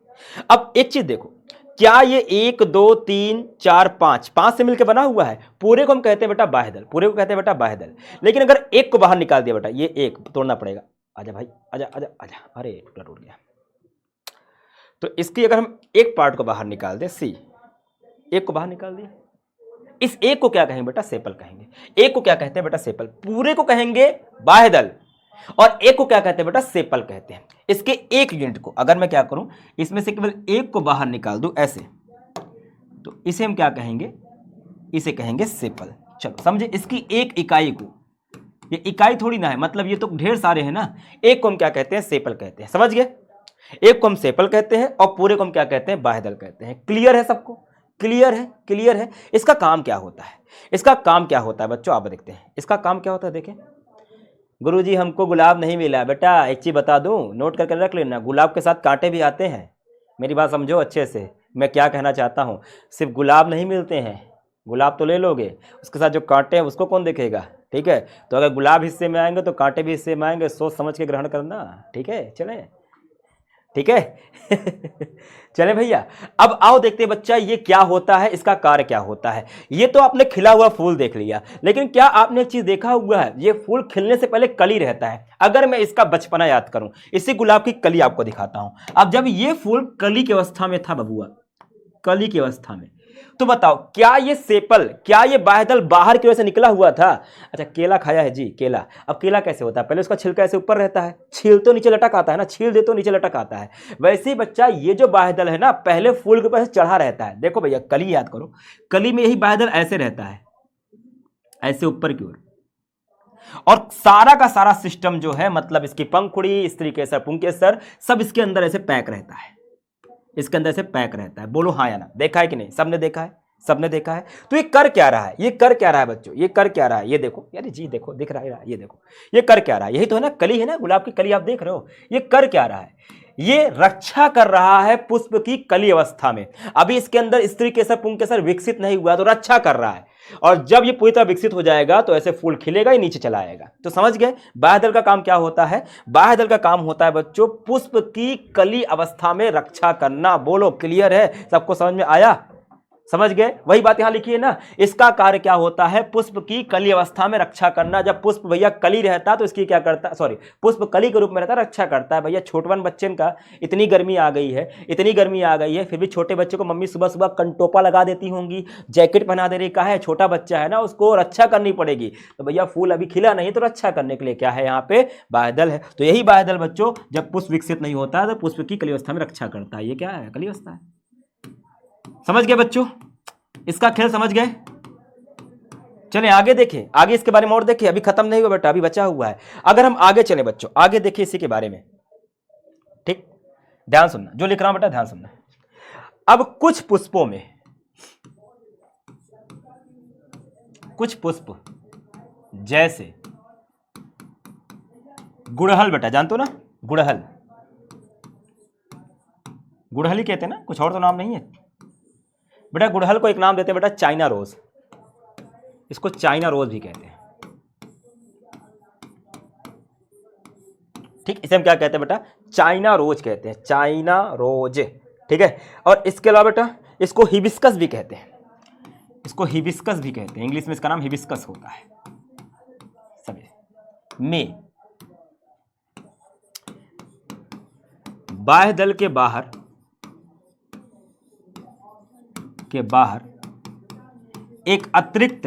अब एक चीज देखो, क्या ये 1 2 3 4 5 से मिलकर बना हुआ है, पूरे को हम कहते हैं बेटा बाह्यदल, पूरे को कहते हैं बेटा बाह्यदल। लेकिन अगर एक को बाहर निकाल दिया बेटा, ये एक तोड़ना पड़ेगा, आजा भाई, आजा आजा आजा, अरे टूटा, टूट गया। तो इसकी अगर हम एक पार्ट को बाहर निकाल दें, सी, एक को बाहर निकाल दिया, इस एक को क्या कहेंगे बेटा, सेपल कहेंगे। एक को क्या कहते हैं बेटा, सेपल। पूरे को कहेंगे बाह्यदल, और एक को क्या कहते हैं बेटा, सेपल कहते हैं। इसके एक यूनिट को अगर मैं क्या करूं, इसमें से केवल एक को बाहर निकाल दूं ऐसे, तो इसे हम क्या कहेंगे, इसे कहेंगे सेपल। चलो समझे, इसकी एक इकाई को, ये इकाई थोड़ी ना है, मतलब ये तो ढेर सारे हैं ना, एक को हम क्या कहते हैं, सेपल कहते हैं, समझ गए। एक को हम सेपल कहते हैं, और पूरे को हम क्या कहते हैं, बाह्यदल कहते हैं। क्लियर है सबको, क्लियर है, क्लियर है। इसका काम क्या होता है, इसका काम क्या होता है बच्चों, आप देखते हैं इसका काम क्या होता है। देखें, गुरुजी हमको गुलाब नहीं मिला बेटा, एक चीज बता दूं, नोट करके रख लेना, गुलाब के साथ कांटे भी आते हैं। मेरी बात समझो अच्छे से, मैं क्या कहना चाहता हूं, सिर्फ गुलाब नहीं मिलते हैं, गुलाब तो ले लोगे, उसके साथ जो कांटे हैं उसको कौन देखेगा, ठीक है। तो अगर गुलाब हिस्से में आएंगे तो कांटे भी हिस्से में आएंगे, सोच समझ के ग्रहण करना, ठीक है। चले, ठीक है चले भैया, अब आओ देखते हैं बच्चा ये क्या होता है, इसका कार्य क्या होता है। ये तो आपने खिला हुआ फूल देख लिया, लेकिन क्या आपने एक चीज देखा हुआ है, ये फूल खिलने से पहले कली रहता है। अगर मैं इसका बचपना याद करूं, इसी गुलाब की कली आपको दिखाता हूं। अब जब ये फूल कली की अवस्था में था बबुआ, कली की अवस्था में, तो बताओ क्या ये सेपल, क्या ये बाह्यदल बाहर की वजह से निकला हुआ था। अच्छा, केला खाया है जी, केला। अब केला कैसे होता है, पहले उसका छिलका ऐसे ऊपर रहता है, छील तो नीचे लटक आता है ना, छील दे तो नीचे लटक आता है। वैसे ही बच्चा ये जो बाह्यदल है ना, पहले फूल के ऊपर से चढ़ा रहता है। देखो भैया, कली याद करो, कली में यही बाह्यदल ऐसे रहता है, ऐसे ऊपर की ओर, और सारा का सारा सिस्टम जो है, मतलब इसकी पंखुड़ी, स्त्रीकेसर, पुंकेसर, सब इसके अंदर ऐसे पैक रहता है, इसके अंदर से पैक रहता है। बोलो हाँ या ना, देखा है कि नहीं, सबने देखा है, सबने देखा है। तो ये कर क्या रहा है, ये कर क्या रहा है बच्चों, ये कर क्या रहा है, ये देखो यार जी, देखो दिख रहा है, ये देखो ये कर क्या रहा है, यही तो है ना, कली है ना, गुलाब की कली आप देख रहे हो। ये कर क्या रहा है, ये रक्षा कर रहा है पुष्प की कली अवस्था में। अभी इसके अंदर स्त्रीकेसर, पुंकेसर विकसित नहीं हुआ, तो रक्षा कर रहा है। और जब ये पूरी तरह विकसित हो जाएगा तो ऐसे फूल खिलेगा ही नीचे चला आएगा। तो समझ गए बाह्य दल का काम क्या होता है? बाह्य दल का काम होता है बच्चों पुष्प की कली अवस्था में रक्षा करना। बोलो क्लियर है? सबको समझ में आया? समझ गए? वही बात यहां लिखी है ना। इसका कार्य क्या होता है? पुष्प की कली अवस्था में रक्षा करना। जब पुष्प भैया कली रहता है तो इसकी क्या करता है, सॉरी पुष्प कली के रूप में रहता है, रक्षा करता है। भैया छोटवन बच्चे का इतनी गर्मी आ गई है, इतनी गर्मी आ गई है, फिर भी छोटे बच्चे को मम्मी सुबह सुबह कंटोपा लगा देती होंगी, जैकेट पहना दे रही। कहा है छोटा बच्चा है ना, उसको रक्षा करनी पड़ेगी। तो भैया फूल अभी खिला नहीं तो रक्षा करने के लिए क्या है यहाँ पे? बाह्यदल है। तो यही बाह्यदल बच्चों जब पुष्प विकसित नहीं होता तो पुष्प की कली अवस्था में रक्षा करता है। ये क्या है? कली अवस्था है। समझ गए बच्चों? इसका खेल समझ गए? चलें आगे देखें, आगे इसके बारे में और देखें। अभी खत्म नहीं हुआ बेटा, अभी बचा हुआ है। अगर हम आगे चले बच्चों, आगे देखिए इसी के बारे में। ठीक, ध्यान सुनना, जो लिख रहा हूं बेटा ध्यान सुनना। अब कुछ पुष्पों में, कुछ पुष्प जैसे गुड़हल, बेटा जानते हो ना गुड़हल, गुड़हल ही कहते हैं ना, कुछ और तो नाम नहीं है बेटा। गुड़हल को एक नाम देते हैं बेटा चाइना रोज, इसको चाइना रोज भी कहते हैं। ठीक, इसे हम क्या कहते हैं बेटा? चाइना रोज कहते हैं, चाइना रोज। ठीक है, और इसके अलावा बेटा इसको हिबिस्कस भी कहते हैं, इसको हिबिस्कस भी कहते हैं। इंग्लिश में इसका नाम हिबिस्कस होता है। सभी में बाह्य दल के बाहर एक अतिरिक्त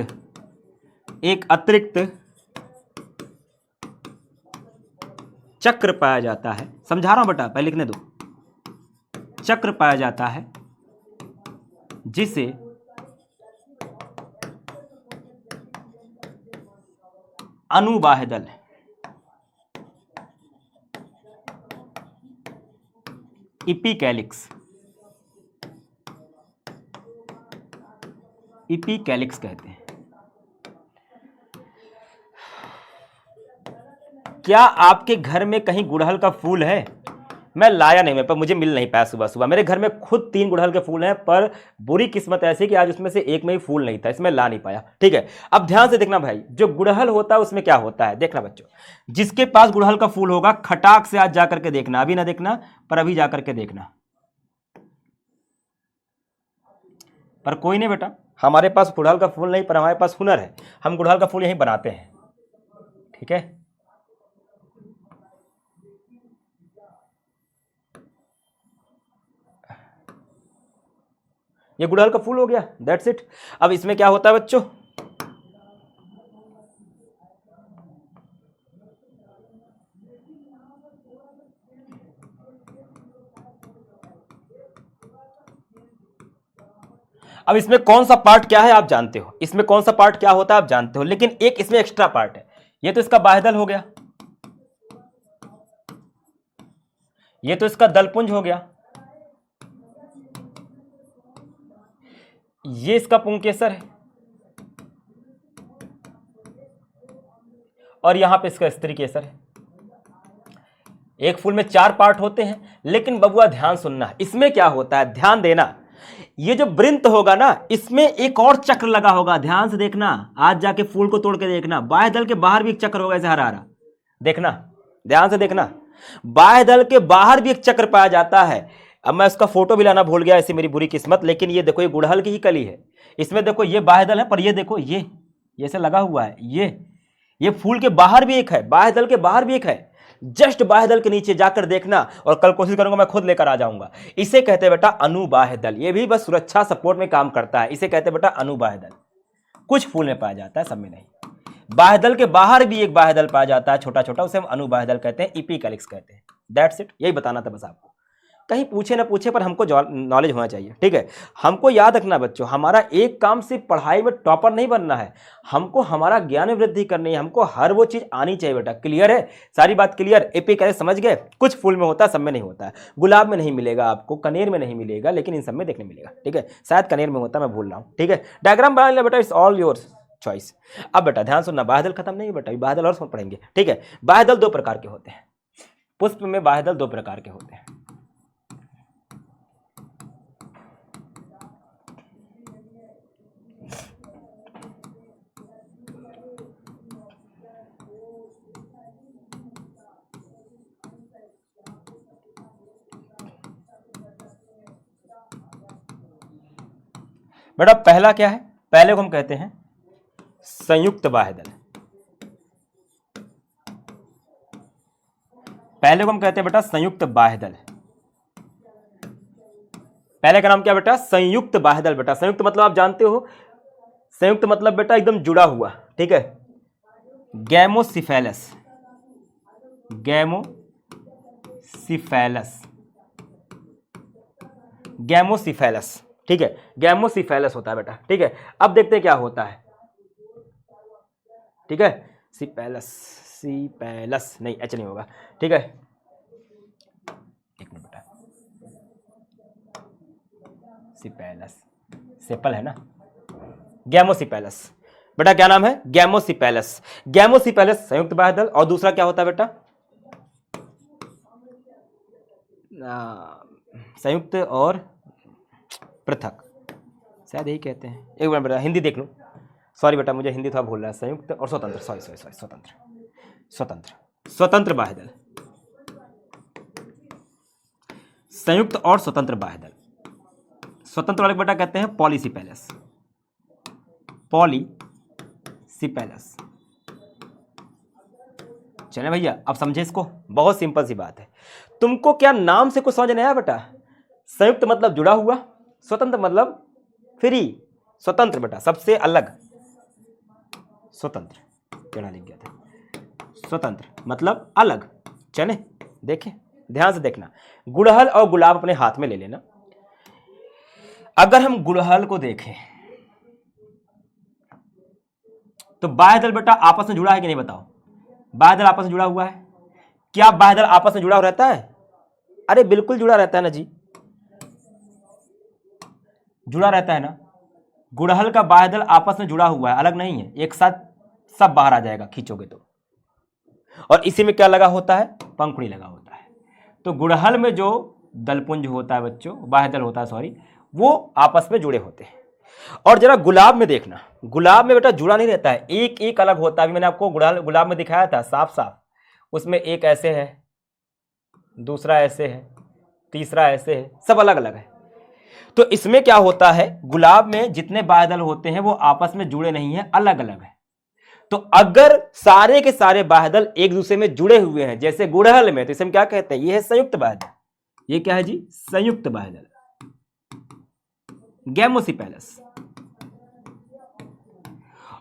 चक्र पाया जाता है। समझा रहा हूं बेटा, पहले लिखने दो। चक्र पाया जाता है जिसे अनुबाह्य दल, इपिकैलिक्स कहते हैं। क्या आपके घर में कहीं गुड़हल का फूल है? मैं लाया नहीं, पर मुझे मिल नहीं पाया सुबह सुबह। मेरे घर में खुद 3 गुड़हल के फूल हैं, पर बुरी किस्मत ऐसी कि आज उसमें से एक में ही फूल नहीं था, इसमें ला नहीं पाया। ठीक है, अब ध्यान से देखना भाई, जो गुड़हल होता है उसमें क्या होता है देखना बच्चों। जिसके पास गुड़हल का फूल होगा खटाक से आज जाकर के देखना, अभी ना देखना पर अभी जाकर के देखना। पर कोई नहीं बेटा, हमारे पास गुड़हल का फूल नहीं, पर हमारे पास हुनर है, हम गुड़हल का फूल यहीं बनाते हैं। ठीक है, ये गुड़हल का फूल हो गया, दैट्स इट। अब इसमें क्या होता है बच्चों? अब इसमें कौन सा पार्ट क्या है आप जानते हो, इसमें कौन सा पार्ट क्या होता है आप जानते हो, लेकिन एक इसमें एक्स्ट्रा पार्ट है। ये तो इसका बाह्यदल हो गया, ये तो इसका दलपुंज हो गया, ये इसका पुंकेसर है, और यहां पे इसका स्त्री केसर है। एक फूल में 4 पार्ट होते हैं, लेकिन बबुआ ध्यान सुनना, इसमें क्या होता है ध्यान देना। ये जो वृंत होगा ना, इसमें एक और चक्र लगा होगा, ध्यान से देखना। आज जाके फूल को तोड़ के देखना, बाह्य दल के बाहर भी एक चक्र होगा ऐसे हरा हरा, देखना ध्यान से देखना। बाह्य दल के बाहर भी एक चक्र पाया जाता है। अब मैं उसका फोटो भी लाना भूल गया, ऐसी मेरी बुरी किस्मत। लेकिन ये देखो, ये गुड़हल की ही कली है, इसमें देखो ये बाह्य दल है, पर ये देखो ये ऐसे लगा हुआ है। ये फूल के बाहर भी एक है, बाह्य दल के बाहर भी एक है। जस्ट बाह्य दल के नीचे जाकर देखना, और कल कोशिश करूंगा मैं खुद लेकर आ जाऊंगा। इसे कहते हैं बेटा अनुबाह्य दल। ये भी बस सुरक्षा सपोर्ट में काम करता है, इसे कहते हैं बेटा अनुबाह्य दल। कुछ फूल में पाया जाता है, सब में नहीं। बाह्य दल के बाहर भी एक बाह्य दल पाया जाता है छोटा छोटा, उसे हम अनुबाह्य दल कहते हैं, इपिकैलिक्स कहते हैं। दैट्स इट, यही बताना था बस आपको। कहीं पूछे ना पूछे, पर हमको नॉलेज होना चाहिए। ठीक है, हमको याद रखना बच्चों, हमारा एक काम सिर्फ पढ़ाई में टॉपर नहीं बनना है, हमको हमारा ज्ञान में वृद्धि करनी है, हमको हर वो चीज आनी चाहिए बेटा। क्लियर है? सारी बात क्लियर? एपिकैलिक्स समझ गए? कुछ फूल में होता है, सब में नहीं होता है। गुलाब में नहीं मिलेगा आपको, कनेर में नहीं मिलेगा, लेकिन इन सब में देखने मिलेगा। ठीक है, शायद कनेर में होता है, मैं भूल रहा हूँ। ठीक है, डायग्राम बना लिया बेटा, इट्स ऑल योर चॉइस। अब बेटा ध्यान सुनना, बाह्यदल खत्म नहीं है बेटा, बाह्यदल और पढ़ेंगे। ठीक है, बाह्यदल 2 प्रकार के होते हैं, पुष्प में बाह्यदल 2 प्रकार के होते हैं। बेटा पहला क्या है, पहले को हम कहते हैं संयुक्त बाह्यदल, पहले को हम कहते हैं बेटा संयुक्त बाह्यदल। पहले का नाम क्या बेटा, संयुक्त बाह्यदल। बेटा संयुक्त मतलब आप जानते हो, संयुक्त मतलब बेटा एकदम जुड़ा हुआ, ठीक है। गैमोसिफेलस, गैमोसिफेलस, गैमोसिफेलस, ठीक है, गैमोसिफेलस होता है बेटा, ठीक है। अब देखते हैं क्या होता है, ठीक है। सिपेलस, सिपेलस नहीं, एच नहीं होगा, ठीक है। एक मिनट बेटा, सिपेलस, सेपल है ना, गैमोसिपेलस। बेटा क्या नाम है, गैमोसिपेलस। गैमोसिपेलस संयुक्त बाह्यदल। और दूसरा क्या होता है बेटा, संयुक्त और पृथक, शायद यही कहते हैं। एक बार बेटा हिंदी देख लूं, सॉरी बेटा मुझे हिंदी थोड़ा भूल रहा है। संयुक्त और स्वतंत्र, सॉरी सॉरी सॉरी, स्वतंत्र, स्वतंत्र, स्वतंत्र बाह्यदल, संयुक्त और स्वतंत्र बाह्यदल। स्वतंत्र वाले बेटा कहते हैं पॉलीसिपेलस, पॉलीसिपेलस। चले भैया अब समझे इसको, बहुत सिंपल सी बात है। तुमको क्या नाम से कुछ समझ नहीं आया बेटा? संयुक्त मतलब जुड़ा हुआ, स्वतंत्र मतलब फ्री, स्वतंत्र बेटा सबसे अलग, स्वतंत्र टेढ़ा लिख गया था, स्वतंत्र मतलब अलग। चले देखें, ध्यान से देखना। गुड़हल और गुलाब अपने हाथ में ले लेना। अगर हम गुड़हल को देखें तो बाह्यदल बेटा आपस में जुड़ा है कि नहीं बताओ? बाह्यदल आपस में जुड़ा हुआ है। क्या बाह्यदल आपस में जुड़ा रहता है? अरे बिल्कुल जुड़ा रहता है ना जी, जुड़ा रहता है ना। गुड़हल का बाह्यदल आपस में जुड़ा हुआ है, अलग नहीं है, एक साथ सब बाहर आ जाएगा खींचोगे तो। और इसी में क्या लगा होता है? पंखुड़ी लगा होता है। तो गुड़हल में जो दलपुंज होता है बच्चों, बाह्यदल होता है सॉरी, वो आपस में जुड़े होते हैं। और जरा गुलाब में देखना, गुलाब में बेटा जुड़ा नहीं रहता है, एक एक अलग होता है। अभी मैंने आपको गुलाब में दिखाया था साफ साफ, उसमें एक ऐसे है, दूसरा ऐसे है, तीसरा ऐसे है, सब अलग अलग है। तो इसमें क्या होता है, गुलाब में जितने बाह्यदल होते हैं वो आपस में जुड़े नहीं है, अलग अलग है। तो अगर सारे के सारे बाह्यदल एक दूसरे में जुड़े हुए हैं जैसे गुड़हल में, तो इसे हम क्या कहते हैं? ये है संयुक्त बाह्यदल। ये क्या है जी? संयुक्त बाह्यदल, गैमोसिपेलस।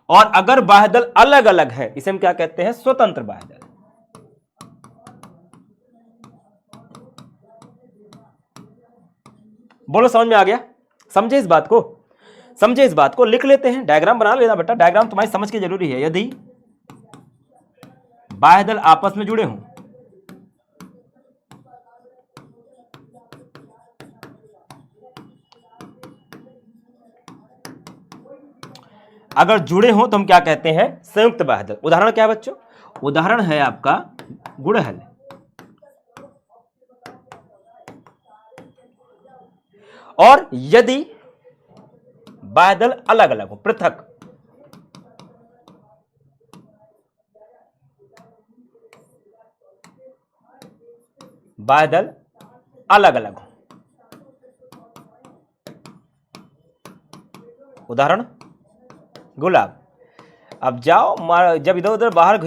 और अगर बाह्यदल अलग अलग है इसे हम क्या कहते हैं? स्वतंत्र बाह्यदल। बोलो समझ में आ गया? समझे इस बात को? समझे इस बात को? लिख लेते हैं, डायग्राम बना लेना बेटा, डायग्राम तुम्हारी समझ की जरूरी है। यदि बाह्यदल आपस में जुड़े हों, अगर जुड़े हों तो हम क्या कहते हैं? संयुक्त बाह्यदल। उदाहरण क्या है बच्चों? उदाहरण है आपका गुड़हल। और यदि बाह्यदल अलग अलग हो, पृथक, बाह्यदल अलग अलग हो, उदाहरण गुलाब। अब जाओ जब इधर उधर बाहर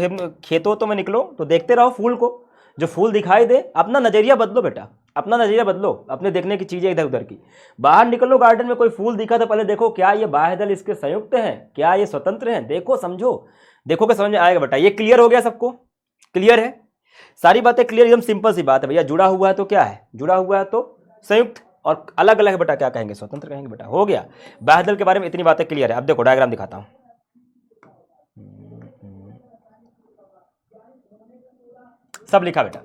खेतों तो में निकलो तो देखते रहो फूल को, जो फूल दिखाई दे अपना नजरिया बदलो बेटा, अपना नजरिया बदलो, अपने देखने की चीजें इधर उधर की। बाहर निकलो गार्डन में, कोई फूल दिखा तो पहले देखो क्या ये बाह्यदल इसके संयुक्त हैं, क्या ये स्वतंत्र हैं, देखो समझो, देखोगे समझ में आएगा बेटा। ये क्लियर हो गया सबको? क्लियर है? सारी बातें क्लियर, एकदम सिंपल सी बात है भैया। जुड़ा हुआ है तो क्या है? जुड़ा हुआ है तो संयुक्त, और अलग अलग है बेटा क्या कहेंगे? स्वतंत्र कहेंगे बेटा। हो गया, बाह्यदल के बारे में इतनी बातें क्लियर है। अब देखो डायग्राम दिखाता हूं, सब लिखा बेटा।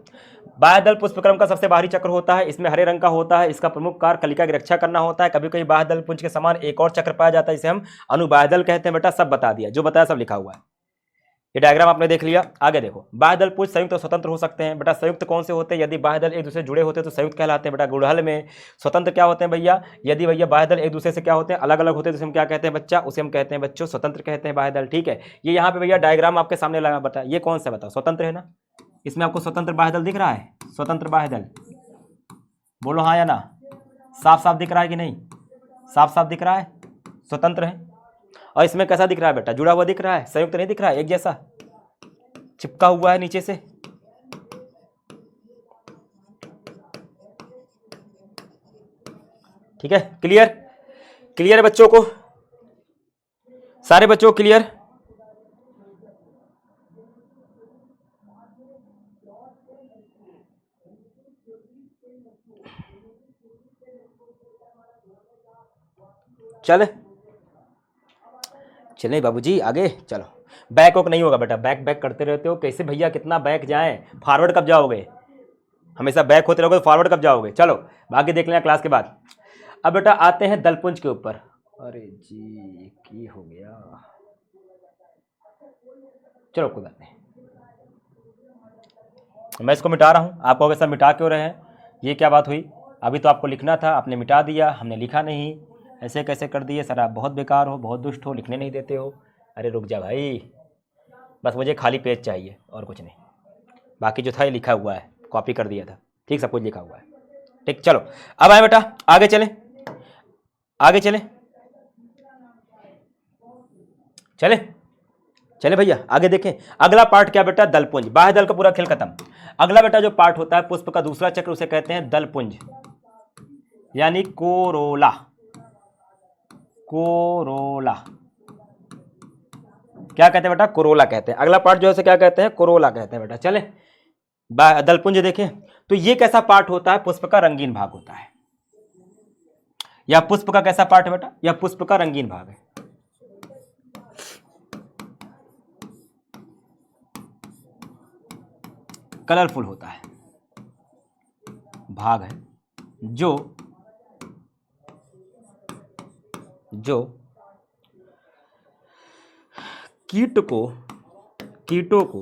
बाह्यदल पुष्पक्रम का सबसे बाहरी चक्र होता है, इसमें हरे रंग का होता है, इसका प्रमुख कार्य कलिका की रक्षा करना होता है। कभी कभी बाह्यदल पुंज के समान एक और चक्र पाया जाता है, इसे हम अनुबाह्यदल कहते हैं बेटा। सब बता दिया, जो बताया सब लिखा हुआ है। ये डायग्राम आपने देख लिया। आगे देखो, बाह्यदल पुंज संयुक्त और स्वतंत्र हो सकते हैं बेटा। संयुक्त कौन से होते हैं? यदि बाह्यदल एक दूसरे जुड़े होते हैं तो संयुक्त कहलाते हैं बेटा। गुड़हल में स्वतंत्र क्या होते हैं भैया? यदि भैया बाह्यदल एक दूसरे से क्या होते हैं? अलग अलग होते हैं तो हम क्या कहते हैं बच्चा? उसे हम कहते हैं बच्चों स्वतंत्र कहते हैं बाह्यदल। ठीक है, ये यहाँ पे भैया डायग्राम आपके सामने लगा बता, ये कौन सा बताओ? स्वतंत्र है ना? इसमें आपको स्वतंत्र बाह्यदल दिख रहा है? स्वतंत्र बाह्यदल बोलो हाँ या ना? साफ साफ दिख रहा है कि नहीं? साफ साफ दिख रहा है? स्वतंत्र है। और इसमें कैसा दिख रहा है बेटा, जुड़ा हुआ दिख रहा है, संयुक्त नहीं दिख रहा है, एक जैसा चिपका हुआ है नीचे से। ठीक है, क्लियर? क्लियर है बच्चों को? सारे बच्चों क्लियर? चले चले बाबूजी आगे चलो। बैक वॉक नहीं होगा बेटा, बैक बैक करते रहते हो कैसे भैया, कितना बैक जाएं, फॉरवर्ड कब जाओगे? हमेशा बैक होते रहोगे तो फॉरवर्ड कब जाओगे? चलो बाकी देख लेना क्लास के बाद। अब बेटा आते हैं दलपुंज के ऊपर। अरे जी की हो गया, चलो कोई बात नहीं, मैं इसको मिटा रहा हूं। आपको वैसा मिटा क्यों रहे हैं, ये क्या बात हुई? अभी तो आपको लिखना था, आपने मिटा दिया, हमने लिखा नहीं, ऐसे कैसे कर दिए सर? आप बहुत बेकार हो, बहुत दुष्ट हो, लिखने नहीं देते हो। अरे रुक जा भाई, बस मुझे खाली पेज चाहिए और कुछ नहीं, बाकी जो था ये लिखा हुआ है, कॉपी कर दिया था, ठीक, सब कुछ लिखा हुआ है। ठीक, चलो अब आए बेटा, आगे चले, आगे चले, चले चले भैया आगे देखें। अगला पार्ट क्या बेटा, दलपुंज। बाह्य दल का पूरा खेल खत्म। अगला बेटा जो पार्ट होता है पुष्प का दूसरा चक्र, उसे कहते हैं दलपुंज, यानी कोरोला। कोरोला क्या कहते हैं बेटा? कोरोला कहते हैं। अगला पार्ट जो है क्या कहते हैं? कोरोला कहते हैं बेटा। चले दलपुंज देखें तो ये कैसा पार्ट होता है? पुष्प का रंगीन भाग होता है। या पुष्प का कैसा पार्ट है बेटा? या पुष्प का रंगीन भाग है, कलरफुल होता है भाग है, जो कीटों को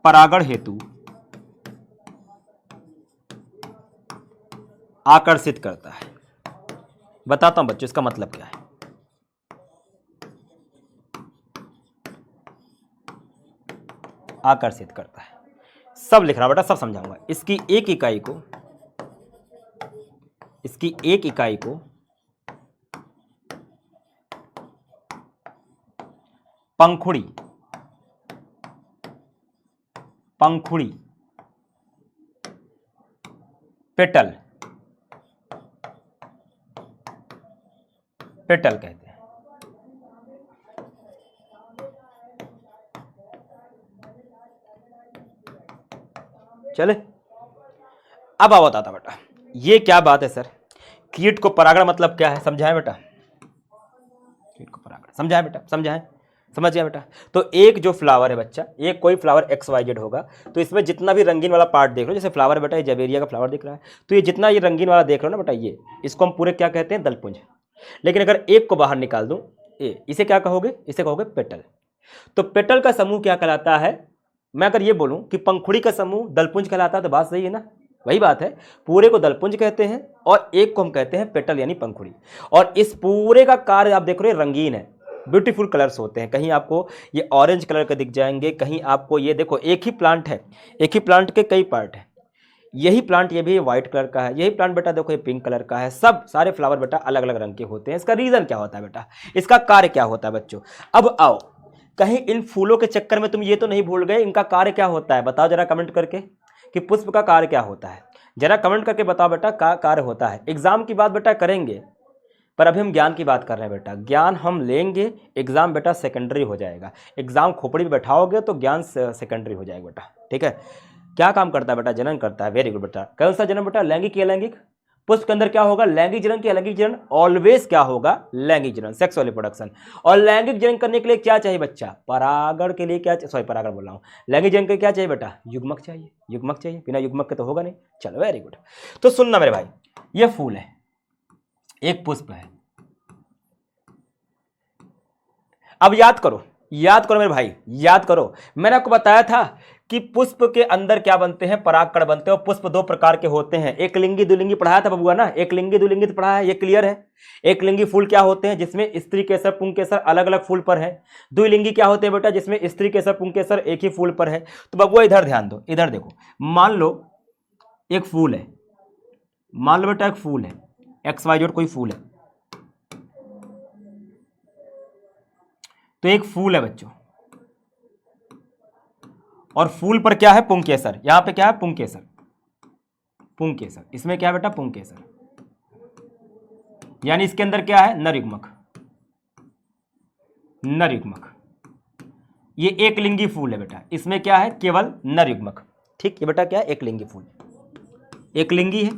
परागण हेतु आकर्षित करता है। बताता हूं बच्चों इसका मतलब क्या है। आकर्षित करता है, सब लिख रहा बेटा, सब समझाऊंगा। इसकी एक इकाई को पंखुड़ी पेटल कहते हैं। चले अब आओ बताता बेटा, ये क्या बात है सर? कीट को परागण मतलब क्या है, समझाएं बेटा। कीट को परागण समझाएं बेटा, समझाएं, समझ गया बेटा? तो एक जो फ्लावर है बच्चा, एक कोई फ्लावर XYZ होगा, तो इसमें जितना भी रंगीन वाला पार्ट देख लो, जैसे फ्लावर है बेटा, ये जवेरिया का फ्लावर दिख रहा है, तो ये जितना ये रंगीन वाला देख रहे हो ना बेटा, ये इसको हम पूरे क्या कहते हैं? दलपुंज। लेकिन अगर एक को बाहर निकाल दूं, इसे क्या कहोगे? इसे कहोगे पेटल। तो पेटल का समूह क्या कहलाता है? मैं अगर ये बोलूं कि पंखुड़ी का समूह दलपुंज कहलाता है तो बात सही है ना? वही बात है, पूरे को दलपुंज कहते हैं और एक को हम कहते हैं पेटल यानी पंखुड़ी। और इस पूरे का कार्य आप देख रहे हो रंगीन है, ब्यूटीफुल कलर्स होते हैं। कहीं आपको ये ऑरेंज कलर के दिख जाएंगे, कहीं आपको ये देखो, एक ही प्लांट है, एक ही प्लांट के कई पार्ट हैं। यही प्लांट ये भी व्हाइट कलर का है, यही प्लांट बेटा देखो ये पिंक कलर का है। सब सारे फ्लावर बेटा अलग अलग रंग के होते हैं। इसका रीजन क्या होता है बेटा? इसका कार्य क्या होता है बच्चों? अब आओ, कहीं इन फूलों के चक्कर में तुम ये तो नहीं भूल गए इनका कार्य क्या होता है? बताओ जरा कमेंट करके कि पुष्प का कार्य क्या होता है। जरा कमेंट करके बताओ बेटा, क्या कार्य होता है। एग्जाम की बात बेटा करेंगे, पर अभी हम ज्ञान की बात कर रहे हैं बेटा। ज्ञान हम लेंगे, एग्जाम बेटा सेकेंडरी हो जाएगा। एग्जाम खोपड़ी में बैठाओगे तो ज्ञान सेकेंडरी हो जाएगा बेटा, ठीक है? क्या काम करता है बेटा? जनन करता है। वेरी गुड बेटा। कौन सा जनन बेटा? लैंगिक या अलैंगिक? पुष्प के अंदर क्या होगा? लैंगिक जनन की अलैंगिक जनन? ऑलवेज क्या होगा? लैंगिक जनन, सेक्सुअल रिप्रोडक्शन। और लैंगिक जनन करने के लिए क्या चाहिए बच्चा? परागण के लिए क्या, सॉरी परागण बोल रहा हूं, लैंगिक जनन के लिए क्या चाहिए बेटा? युग्मक चाहिए। युग्मक चाहिए, बिना युग्मक के तो होगा नहीं। चलो वेरी गुड। तो सुनना मेरे भाई, ये फूल है, एक पुष्प है। अब याद करो, याद करो मेरे भाई, याद करो। मैंने आपको बताया था कि पुष्प के अंदर क्या बनते हैं? परागकण बनते हैं। और पुष्प दो प्रकार के होते हैं, एक लिंगी द्विलिंगी पढ़ाया था बबुआ ना, एक लिंगी द्विलिंगी तो पढ़ाया है, ये क्लियर है। एक लिंगी फूल क्या होते हैं? जिसमें स्त्री केसर पुंकेसर अलग अलग फूल पर है। द्विलिंगी क्या होते हैं बेटा? जिसमें स्त्री केसर पुंकेसर एक ही फूल पर है। तो बबुआ इधर ध्यान दो, इधर देखो, मान लो एक फूल है, मान लो बेटा एक फूल है, XYZ कोई फूल है, तो एक फूल है बच्चों, और फूल पर क्या है? पुंकेसर। यहां पे क्या है? पुंकेसर। पुंकेसर, इसमें क्या है बेटा? पुंकेसर। यानी इसके अंदर क्या है? नर युग्मक। नर युग्मक। ये एक लिंगी फूल है बेटा, इसमें क्या है? केवल नर युग्मक। ठीक, ये बेटा क्या है? एक लिंगी फूल, एक लिंगी है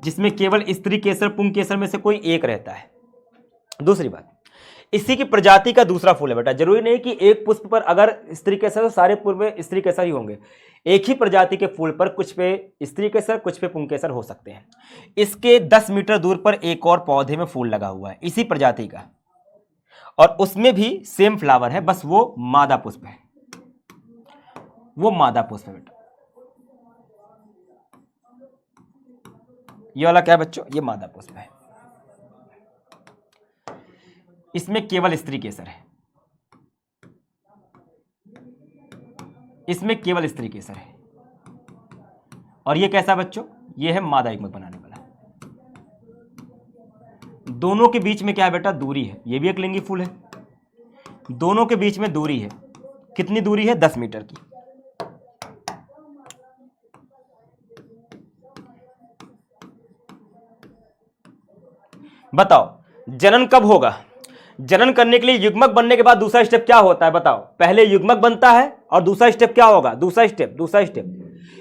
जिसमें केवल स्त्री केसर पुंकेसर में से कोई एक रहता है। दूसरी बात, इसी की प्रजाति का दूसरा फूल है बेटा। जरूरी नहीं कि एक पुष्प पर अगर स्त्री केसर तो सारे फूल में स्त्री केसर ही होंगे। एक ही प्रजाति के फूल पर कुछ पे स्त्री केसर, कुछ पे पुंकेसर हो सकते हैं। इसके 10 मीटर दूर पर एक और पौधे में फूल लगा हुआ है इसी प्रजाति का, और उसमें भी सेम फ्लावर है, बस वो मादा पुष्प है। वो मादा पुष्प है बेटा। ये वाला क्या है बच्चों? ये मादा पुष्प है। इसमें केवल स्त्री केसर है, इसमें केवल स्त्री केसर है। और ये कैसा बच्चों? ये है मादा युग्मक बनाने वाला। दोनों के बीच में क्या है बेटा? दूरी है। ये भी एक लिंगी फूल है, दोनों के बीच में दूरी है। कितनी दूरी है? 10 मीटर की। बताओ जनन कब होगा? जनन करने के लिए युग्मक बनने के बाद दूसरा स्टेप क्या होता है? बताओ। पहले युग्मक बनता है और दूसरा स्टेप क्या होगा? दूसरा स्टेप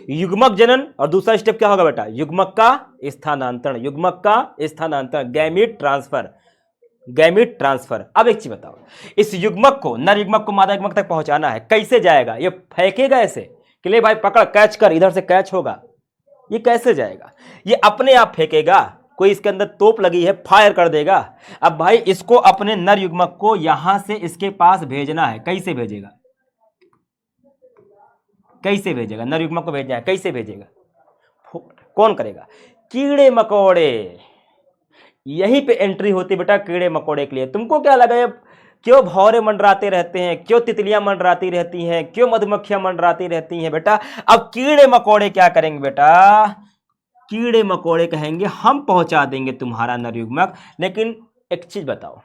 युग्मक जनन, और दूसरा स्टेप क्या होगा बेटा? युग्मक का स्थानांतरण। युग्मक का स्थानांतरण, गैमीट ट्रांसफर। Gamete transfer. अब एक चीज बताओ, इस युग्मक को, नर युग्मक को मादा युग्मक तक पहुंचाना है, कैसे जाएगा? ये फेंकेगा ऐसे कि ले भाई पकड़, कैच कर, इधर से कैच होगा? ये कैसे जाएगा? ये अपने आप फेंकेगा? कोई इसके अंदर तोप लगी है, फायर कर देगा? अब भाई इसको, अपने नर युग्मक को यहां से इसके पास भेजना है। कैसे भेजेगा? कैसे भेजेगा? नर युग्मक को भेजना है, कैसे भेजेगा? कौन करेगा? कीड़े मकोड़े। यहीं पे एंट्री होती बेटा कीड़े मकोड़े के लिए। तुमको क्या लगा ये क्यों भौरे मंडराते रहते हैं, क्यों तितलियां मंडराती रहती हैं, क्यों मधुमक्खियां मंडराती रहती हैं बेटा? अब कीड़े मकोड़े क्या करेंगे बेटा? कीड़े मकोड़े कहेंगे हम पहुंचा देंगे तुम्हारा नर युग्मक। लेकिन एक चीज बताओ,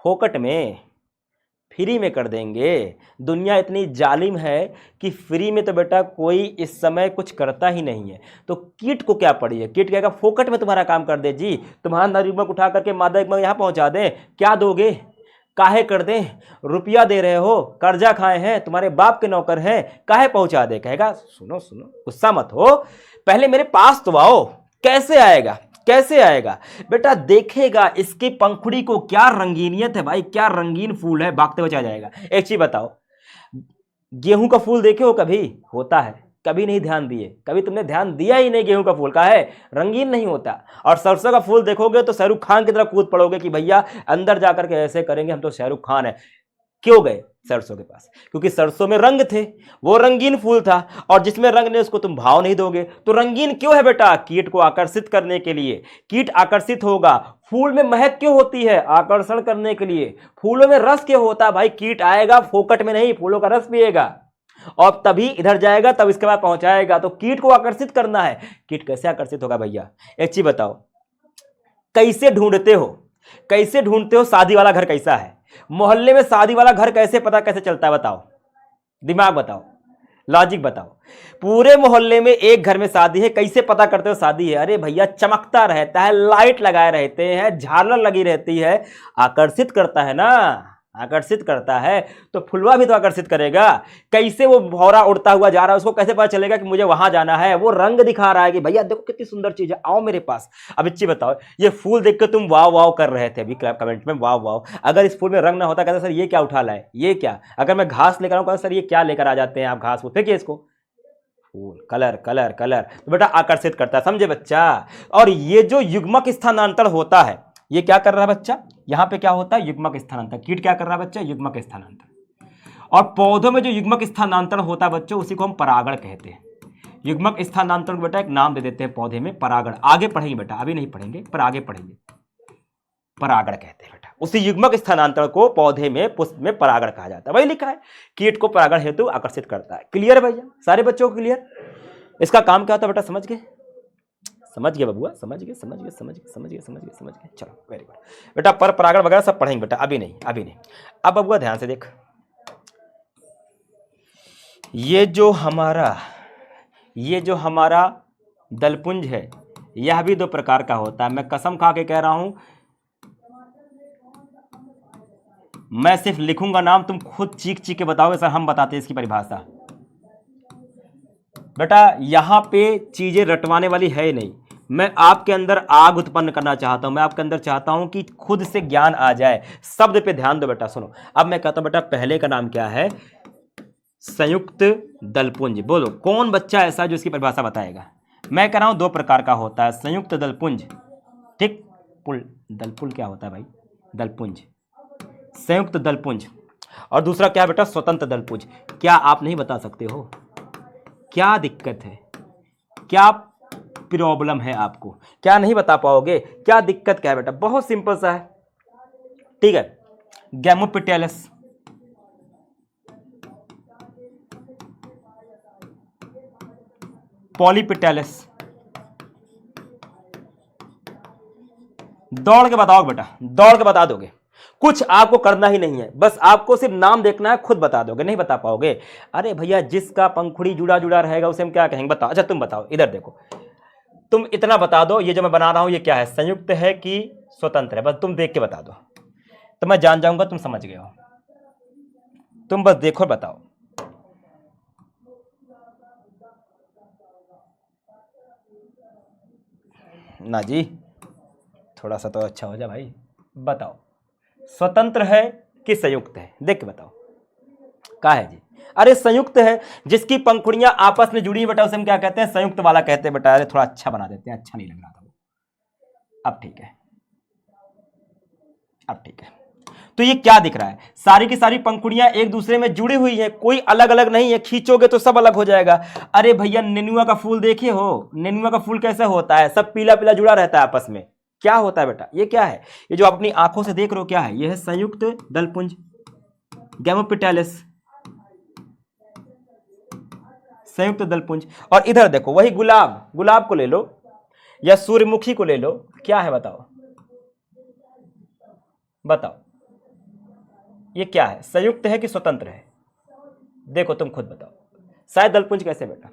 फोकट में, फ्री में कर देंगे? दुनिया इतनी जालिम है कि फ्री में तो बेटा कोई इस समय कुछ करता ही नहीं है। तो कीट को क्या पड़ी है? कीट कहेगा फोकट में तुम्हारा काम कर दे जी, तुम्हारा नर युग्मक उठा करके मादा युग्मक यहां पहुंचा दे। क्या दोगे? काहे कर दे? रुपया दे रहे हो, कर्जा खाए हैं, तुम्हारे बाप के नौकर हैं, काहे पहुंचा दे? कहेगा सुनो सुनो, गुस्सा मत हो, पहले मेरे पास तो आओ। कैसे आएगा? कैसे आएगा बेटा? देखेगा इसकी पंखुड़ी को, क्या रंगीनियत है भाई, क्या रंगीन फूल है, भागते हुए चला जाएगा। एक चीज बताओ, गेहूं का फूल देखे हो कभी? होता है, कभी नहीं ध्यान दिए? कभी तुमने ध्यान दिया ही नहीं? गेहूं का फूल का है, रंगीन नहीं होता। और सरसों का फूल देखोगे तो शाहरुख खान की तरह कूद पड़ोगे कि भैया अंदर जाकर के ऐसे करेंगे, हम तो शाहरुख खान है। क्यों गए सरसों के पास? क्योंकि सरसों में रंग थे, वो रंगीन फूल था, और जिसमें रंग ने उसको तुम भाव नहीं दोगे। तो रंगीन क्यों है बेटा? कीट को आकर्षित करने के लिए। कीट आकर्षित होगा। फूल में महक क्यों होती है? आकर्षण करने के लिए। फूलों में रस क्यों होता है भाई? कीट आएगा फोकट में नहीं, फूलों का रस पिएगा और तभी इधर जाएगा, तब इसके बाद पहुंचाएगा। तो कीट को आकर्षित करना है। कीट कैसे आकर्षित होगा भैया? एक चीज बताओ, कैसे ढूंढते हो? कैसे ढूंढते हो शादी वाला घर कैसा है? मोहल्ले में शादी वाला घर कैसे पता कैसे चलता है? बताओ, दिमाग बताओ, लॉजिक बताओ। पूरे मोहल्ले में एक घर में शादी है, कैसे पता करते हो शादी है? अरे भैया चमकता रहता है, लाइट लगाए रहते हैं, झालर लगी रहती है, आकर्षित करता है ना, आकर्षित करता है। तो फुलवा भी तो आकर्षित करेगा। कैसे वो भौरा उड़ता हुआ जा रहा है, उसको कैसे पता चलेगा कि मुझे वहां जाना है? वो रंग दिखा रहा है कि भैया देखो कितनी सुंदर चीज है, आओ मेरे पास। अब इच्ची बताओ, ये फूल देख के तुम वाव वाव कर रहे थे अभी कमेंट में, वाव वाव। अगर इस फूल में रंग ना होता, कहते सर ये क्या उठा लाए, ये क्या? अगर मैं घास लेकर आऊं, कहता सर ये क्या लेकर आ जाते हैं आप घास, वो फेंकिए इसको। फूल, कलर कलर कलर, तो बेटा आकर्षित करता है, समझे बच्चा? और ये जो युग्मक स्थानांतरण होता है, ये क्या कर रहा है बच्चा? यहां पे क्या होता है? युग्मक स्थानांतरण। कीट क्या कर रहा है बच्चा? युग्मक स्थानांतरण। और पौधों में जो युग्मक स्थानांतरण होता है बच्चों, उसी को हम परागण कहते हैं। युग्मक स्थानांतरण को बेटा एक नाम दे देते हैं पौधे में, परागण। आगे पढ़ेंगे बेटा, अभी नहीं पढ़ेंगे पर आगे पढ़ेंगे। परागण कहते हैं बेटा उसी युग्मक स्थानांतरण को, पौधे में, पुष्प में परागण कहा जाता है। वही लिखा है, कीट को परागण हेतु आकर्षित करता है। क्लियर है भैया? सारे बच्चों को क्लियर? इसका काम क्या होता है बेटा, समझ गए? समझ गए बबुआ, समझ गए, समझ गए, समझ गए, समझ गए, समझ गए, समझ गए। चलो वेरी गुड बेटा, पर परागण वगैरह सब पढ़ेंगे बेटा, अभी नहीं, अभी नहीं। अब बबुआ ध्यान से देख, ये जो हमारा दलपुंज है, यह भी दो प्रकार का होता है। मैं कसम खा के कह रहा हूं, मैं सिर्फ लिखूंगा नाम, तुम खुद चीख चीख के बताओगे सर हम बताते हैं इसकी परिभाषा। बेटा यहां पे चीजें रटवाने वाली है ही नहीं, मैं आपके अंदर आग उत्पन्न करना चाहता हूं, मैं आपके अंदर चाहता हूं कि खुद से ज्ञान आ जाए। शब्द पे ध्यान दो बेटा, सुनो। अब मैं कहता हूं बेटा, पहले का नाम क्या है? संयुक्त दलपुंज। बोलो कौन बच्चा ऐसा जो इसकी परिभाषा बताएगा? मैं कह रहा हूं दो प्रकार का होता है, संयुक्त दलपुंज, ठीक। पुल दलपुल क्या होता है भाई? दलपुंज, संयुक्त दलपुंज। और दूसरा क्या है बेटा? स्वतंत्र दलपुंज। क्या आप नहीं बता सकते हो? क्या दिक्कत है? क्या प्रॉब्लम है आपको? क्या नहीं बता पाओगे? क्या दिक्कत क्या है बेटा? बहुत सिंपल सा है, ठीक है। गैमोपिटेलस, पॉलीपिटेलस। दौड़ के बताओ बेटा, दौड़ के बता दोगे। कुछ आपको करना ही नहीं है, बस आपको सिर्फ नाम देखना है, खुद बता दोगे। नहीं बता पाओगे? अरे भैया जिसका पंखुड़ी जुड़ा जुड़ा रहेगा उसे हम क्या कहेंगे? बताओ। अच्छा तुम बताओ, इधर देखो, तुम इतना बता दो, ये जो मैं बना रहा हूं ये क्या है? संयुक्त है कि स्वतंत्र है? बस तुम देख के बता दो, तो मैं जान जाऊंगा तुम समझ गए हो। तुम बस देखो बताओ। ना जी, थोड़ा सा तो अच्छा हो जाए भाई। बताओ स्वतंत्र है कि संयुक्त है? देख के बताओ। क्या है जी? अरे संयुक्त है, जिसकी पंखुड़ियां आपस में जुड़ी बेटा उसे हम क्या कहते हैं? संयुक्त वाला कहते हैं बेटा। अरे थोड़ा अच्छा बना देते हैं, अच्छा नहीं लग रहा था वो। अब ठीक है, अब ठीक है। तो ये क्या दिख रहा है? सारी की सारी पंखुड़ियां एक दूसरे में जुड़ी हुई है, कोई अलग अलग नहीं है। खींचोगे तो सब अलग हो जाएगा। अरे भैया नेनुआ का फूल देखे हो? नेनुआ का फूल कैसे होता है? सब पीला पीला जुड़ा रहता है आपस में। क्या होता है बेटा? ये क्या है? ये जो आप अपनी आंखों से देख रहे हो क्या है? ये है संयुक्त दलपुंज, गैमोपिटेलिस, संयुक्त दलपुंज। और इधर देखो, वही गुलाब, गुलाब को ले लो या सूर्यमुखी को ले लो, क्या है बताओ? बताओ ये क्या है? संयुक्त है कि स्वतंत्र है? देखो तुम खुद बताओ। शायद दलपुंज कैसे बेटा?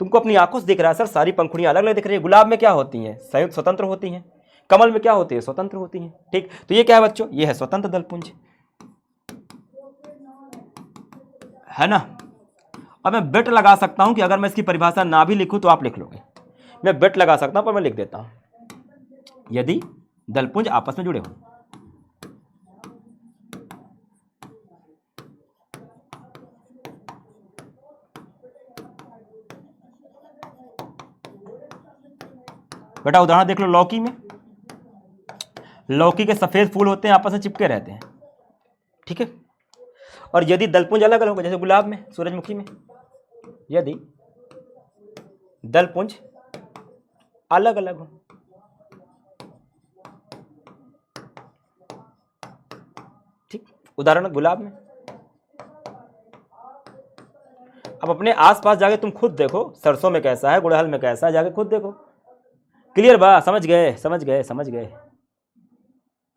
तुमको अपनी आंखों से दिख रहा है सर, सारी पंखुड़ियां अलग अलग दिख रही है। गुलाब में क्या होती हैं? संयुक्त स्वतंत्र होती हैं। कमल में क्या होती है? स्वतंत्र होती हैं। ठीक, तो ये क्या है बच्चों? ये है स्वतंत्र दलपुंज, है ना। अब मैं बेट लगा सकता हूं कि अगर मैं इसकी परिभाषा ना भी लिखूं तो आप लिख लोगे। मैं बेट लगा सकता हूं, पर मैं लिख देता हूं, यदि दलपुंज आपस में जुड़े हों। बेटा उदाहरण देख लो, लौकी में, लौकी के सफेद फूल होते हैं, आपस में चिपके रहते हैं, ठीक है। और यदि दलपुंज अलग अलग हो, जैसे गुलाब में, सूरजमुखी में, यदि दलपुंज अलग अलग हो, ठीक। उदाहरण गुलाब में। अब अपने आसपास जाके तुम खुद देखो, सरसों में कैसा है, गुड़हल में कैसा है, जाके खुद देखो। क्लियर बा? समझ गए, समझ गए, समझ गए,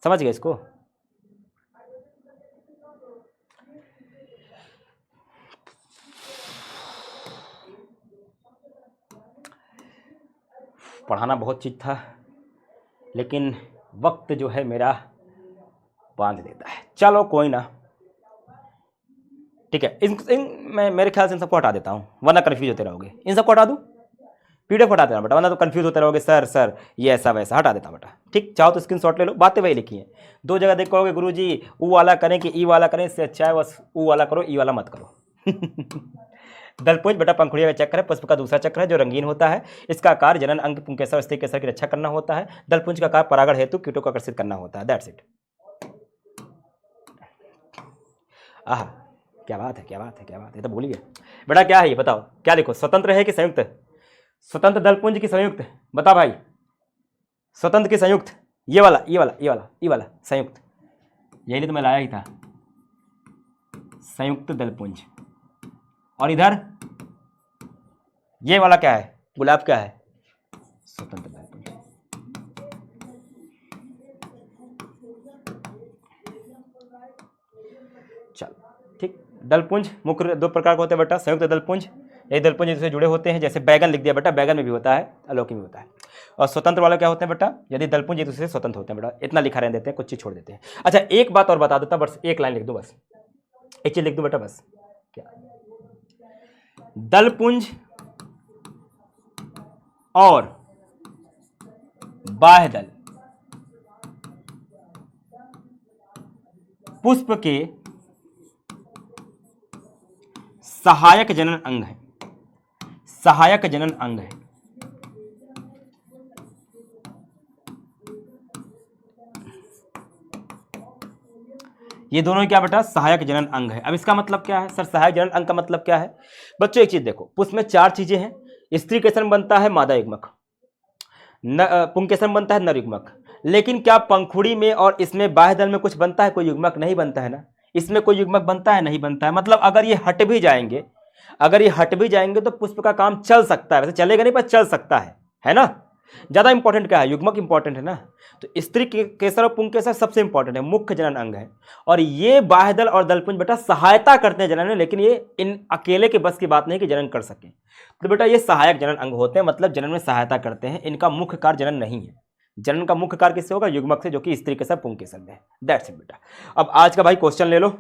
समझ गए इसको? पढ़ाना बहुत चीज था, लेकिन वक्त जो है मेरा बांध देता है। चलो कोई ना, ठीक है। मैं मेरे ख्याल से इन सबको हटा देता हूँ, वरना कंफ्यूज होते रहोगे। इन सबको हटा दूँ, पीडीएफ हटा देना बेटा, वरना तो कंफ्यूज होते रहोगे। सर सर ये ऐसा वैसा, हटा देता बेटा। ठीक, चाहो तो स्क्रीनशॉट ले लो, बातें वही लिखी हैं। दो जगह देख कहोगे गुरुजी ऊ वाला करें कि ई वाला करें, इससे अच्छा है बस ऊ वाला करो, ई वाला मत करो। दलपुंज बेटा पंखुड़िया का चक्र है, पुष्प का दूसरा चक्र है जो रंगीन होता है। इसका कार्य जनन, अंग, पुंकेसर, स्त्री केसर की रक्षा करना होता है। दलपुंज का कार्य परागण हेतु कीटों को आकर्षित करना होता है। That's it. आह क्या बात है, क्या बात है, क्या बात है, तो भूल गए बेटा। क्या है ये बताओ? क्या लिखो? स्वतंत्र है कि संयुक्त? स्वतंत्र दलपुंज की संयुक्त? बता भाई, स्वतंत्र की संयुक्त? ये वाला, ये वाला, ये वाला, ये वाला संयुक्त। यही तो मैं लाया ही था, संयुक्त दलपुंज। और इधर ये वाला क्या है? गुलाब क्या है? स्वतंत्र दलपुंज। चलो ठीक। दलपुंज मुख्य दो प्रकार के होते हैं बेटा, संयुक्त दलपुंज, एक दलपुंज जिससे जुड़े होते हैं, जैसे बैगन लिख दिया बेटा, बैगन में भी होता है, लौकी में होता है। और स्वतंत्र वाला क्या होते हैं बेटा, यदि दलपुंज एक दूसरे से स्वतंत्र होते हैं बेटा। इतना लिखा रहने देते हैं, कुछ चीज छोड़ देते हैं। अच्छा एक बात और बता देता हूं, बस एक लाइन लिख दो, बस एक चीज लिख दो बेटा, बस क्या, दलपुंज और बाह्यदल पुष्प के सहायक जनन अंग है, सहायक जनन अंग है। ये दोनों क्या बेटा, सहायक जनन अंग है। अब इसका मतलब क्या है सर, सहायक जनन अंग का मतलब क्या है बच्चों, एक चीज देखो, पुष्प में चार चीजें हैं, स्त्री केसर बनता है मादा युग्मक, पुंकेसर बनता है नर युग्मक, लेकिन क्या पंखुड़ी में और इसमें बाह्यदल में कुछ बनता है, कोई युग्मक नहीं बनता है ना, इसमें कोई युग्मक बनता है, नहीं बनता है। मतलब अगर ये हट भी जाएंगे, अगर ये हट भी जाएंगे तो पुष्प का काम चल सकता है, वैसे चलेगा नहीं पर चल सकता है ना। ज्यादा इंपॉर्टेंट क्या है, युग्मक इंपॉर्टेंट है ना। तो स्त्री केसर और पुंकेसर सबसे इंपॉर्टेंट है, मुख्य जनन अंग है। और ये बाह्यदल और दलपुंज बेटा सहायता करते हैं जनन में, लेकिन ये इन अकेले के बस की बात नहीं कि जनन कर सके। तो बेटा ये सहायक जनन अंग होते हैं, मतलब जनन में सहायता करते हैं, इनका मुख्य कार्य जनन नहीं है। जनन का मुख्य कार्य किससे होगा, युग्मक से, जो कि स्त्री केसर पुंकेसर में है। दैट्स इट बेटा। अब आज का भाई क्वेश्चन ले लो,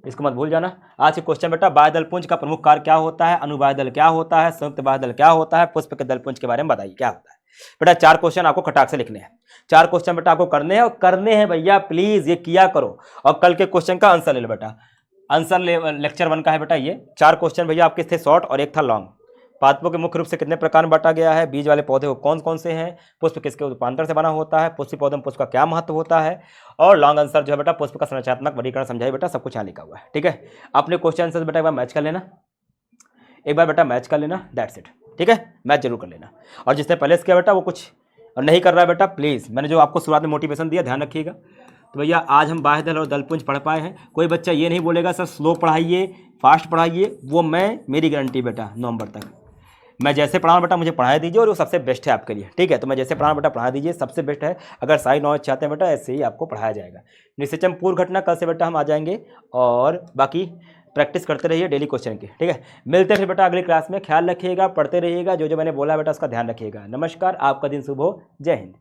इसको मत भूल जाना। आज के क्वेश्चन बेटा, बाह्यदल पुंज का प्रमुख कार्य क्या होता है, अनुबाह्यदल क्या होता है, संयुक्त बाह्यदल क्या होता है, पुष्प के दलपुंज के बारे में बताइए क्या होता है। बेटा चार क्वेश्चन आपको खटाक से लिखने हैं, चार क्वेश्चन बेटा आपको करने हैं, और करने हैं भैया, प्लीज ये किया करो। और कल के क्वेश्चन का आंसर ले लो बेटा, आंसर लेक्चर 1 का है बेटा ये। चार क्वेश्चन भैया आपके थे शॉर्ट और एक था लॉन्ग। पादपों के मुख्य रूप से कितने प्रकार में बांटा गया है, बीज वाले पौधे कौन कौन से हैं, पुष्प किसके रूपांतर से बना होता है, पुष्पी पौधे में पुष्प का क्या महत्व होता है, और लॉन्ग आंसर जो है बेटा पुष्प का संरचनात्मक वर्गीकरण समझाइए बेटा, सब कुछ यहाँ लिखा हुआ है। ठीक है, अपने क्वेश्चन आंसर बेटा एक बार मैच कर लेना, एक बार बेटा मैच कर लेना, दैट्स इट। ठीक है, मैच जरूर कर लेना। और जिसने पहले से किया बेटा वो कुछ नहीं कर रहा है बेटा, प्लीज़ मैंने जो आपको शुरुआत में मोटिवेशन दिया ध्यान रखिएगा। तो भैया आज हम बाह्यदल और दलपुंज पढ़ पाए हैं। कोई बच्चा ये नहीं बोलेगा सर स्लो पढ़ाइए, फास्ट पढ़ाइए, वो मेरी गारंटी बेटा नवंबर तक मैं जैसे पढ़ाऊँ बेटा मुझे पढ़ा दीजिए, और वो सबसे बेस्ट है आपके लिए। ठीक है, तो मैं जैसे पढ़ाऊँ बेटा पढ़ा दीजिए, सबसे बेस्ट है। अगर सारी नॉलेज चाहते हैं बेटा ऐसे ही आपको पढ़ाया जाएगा। निश्चयम पूर्व घटना कल से बेटा हम आ जाएंगे, और बाकी प्रैक्टिस करते रहिए डेली क्वेश्चन की। ठीक है, मिलते हैं बेटा अगली क्लास में। ख्याल रखिएगा, पढ़ते रहिएगा, जो जो मैंने बोला बेटा उसका ध्यान रखिएगा। नमस्कार, आपका दिन शुभ हो, जय हिंद।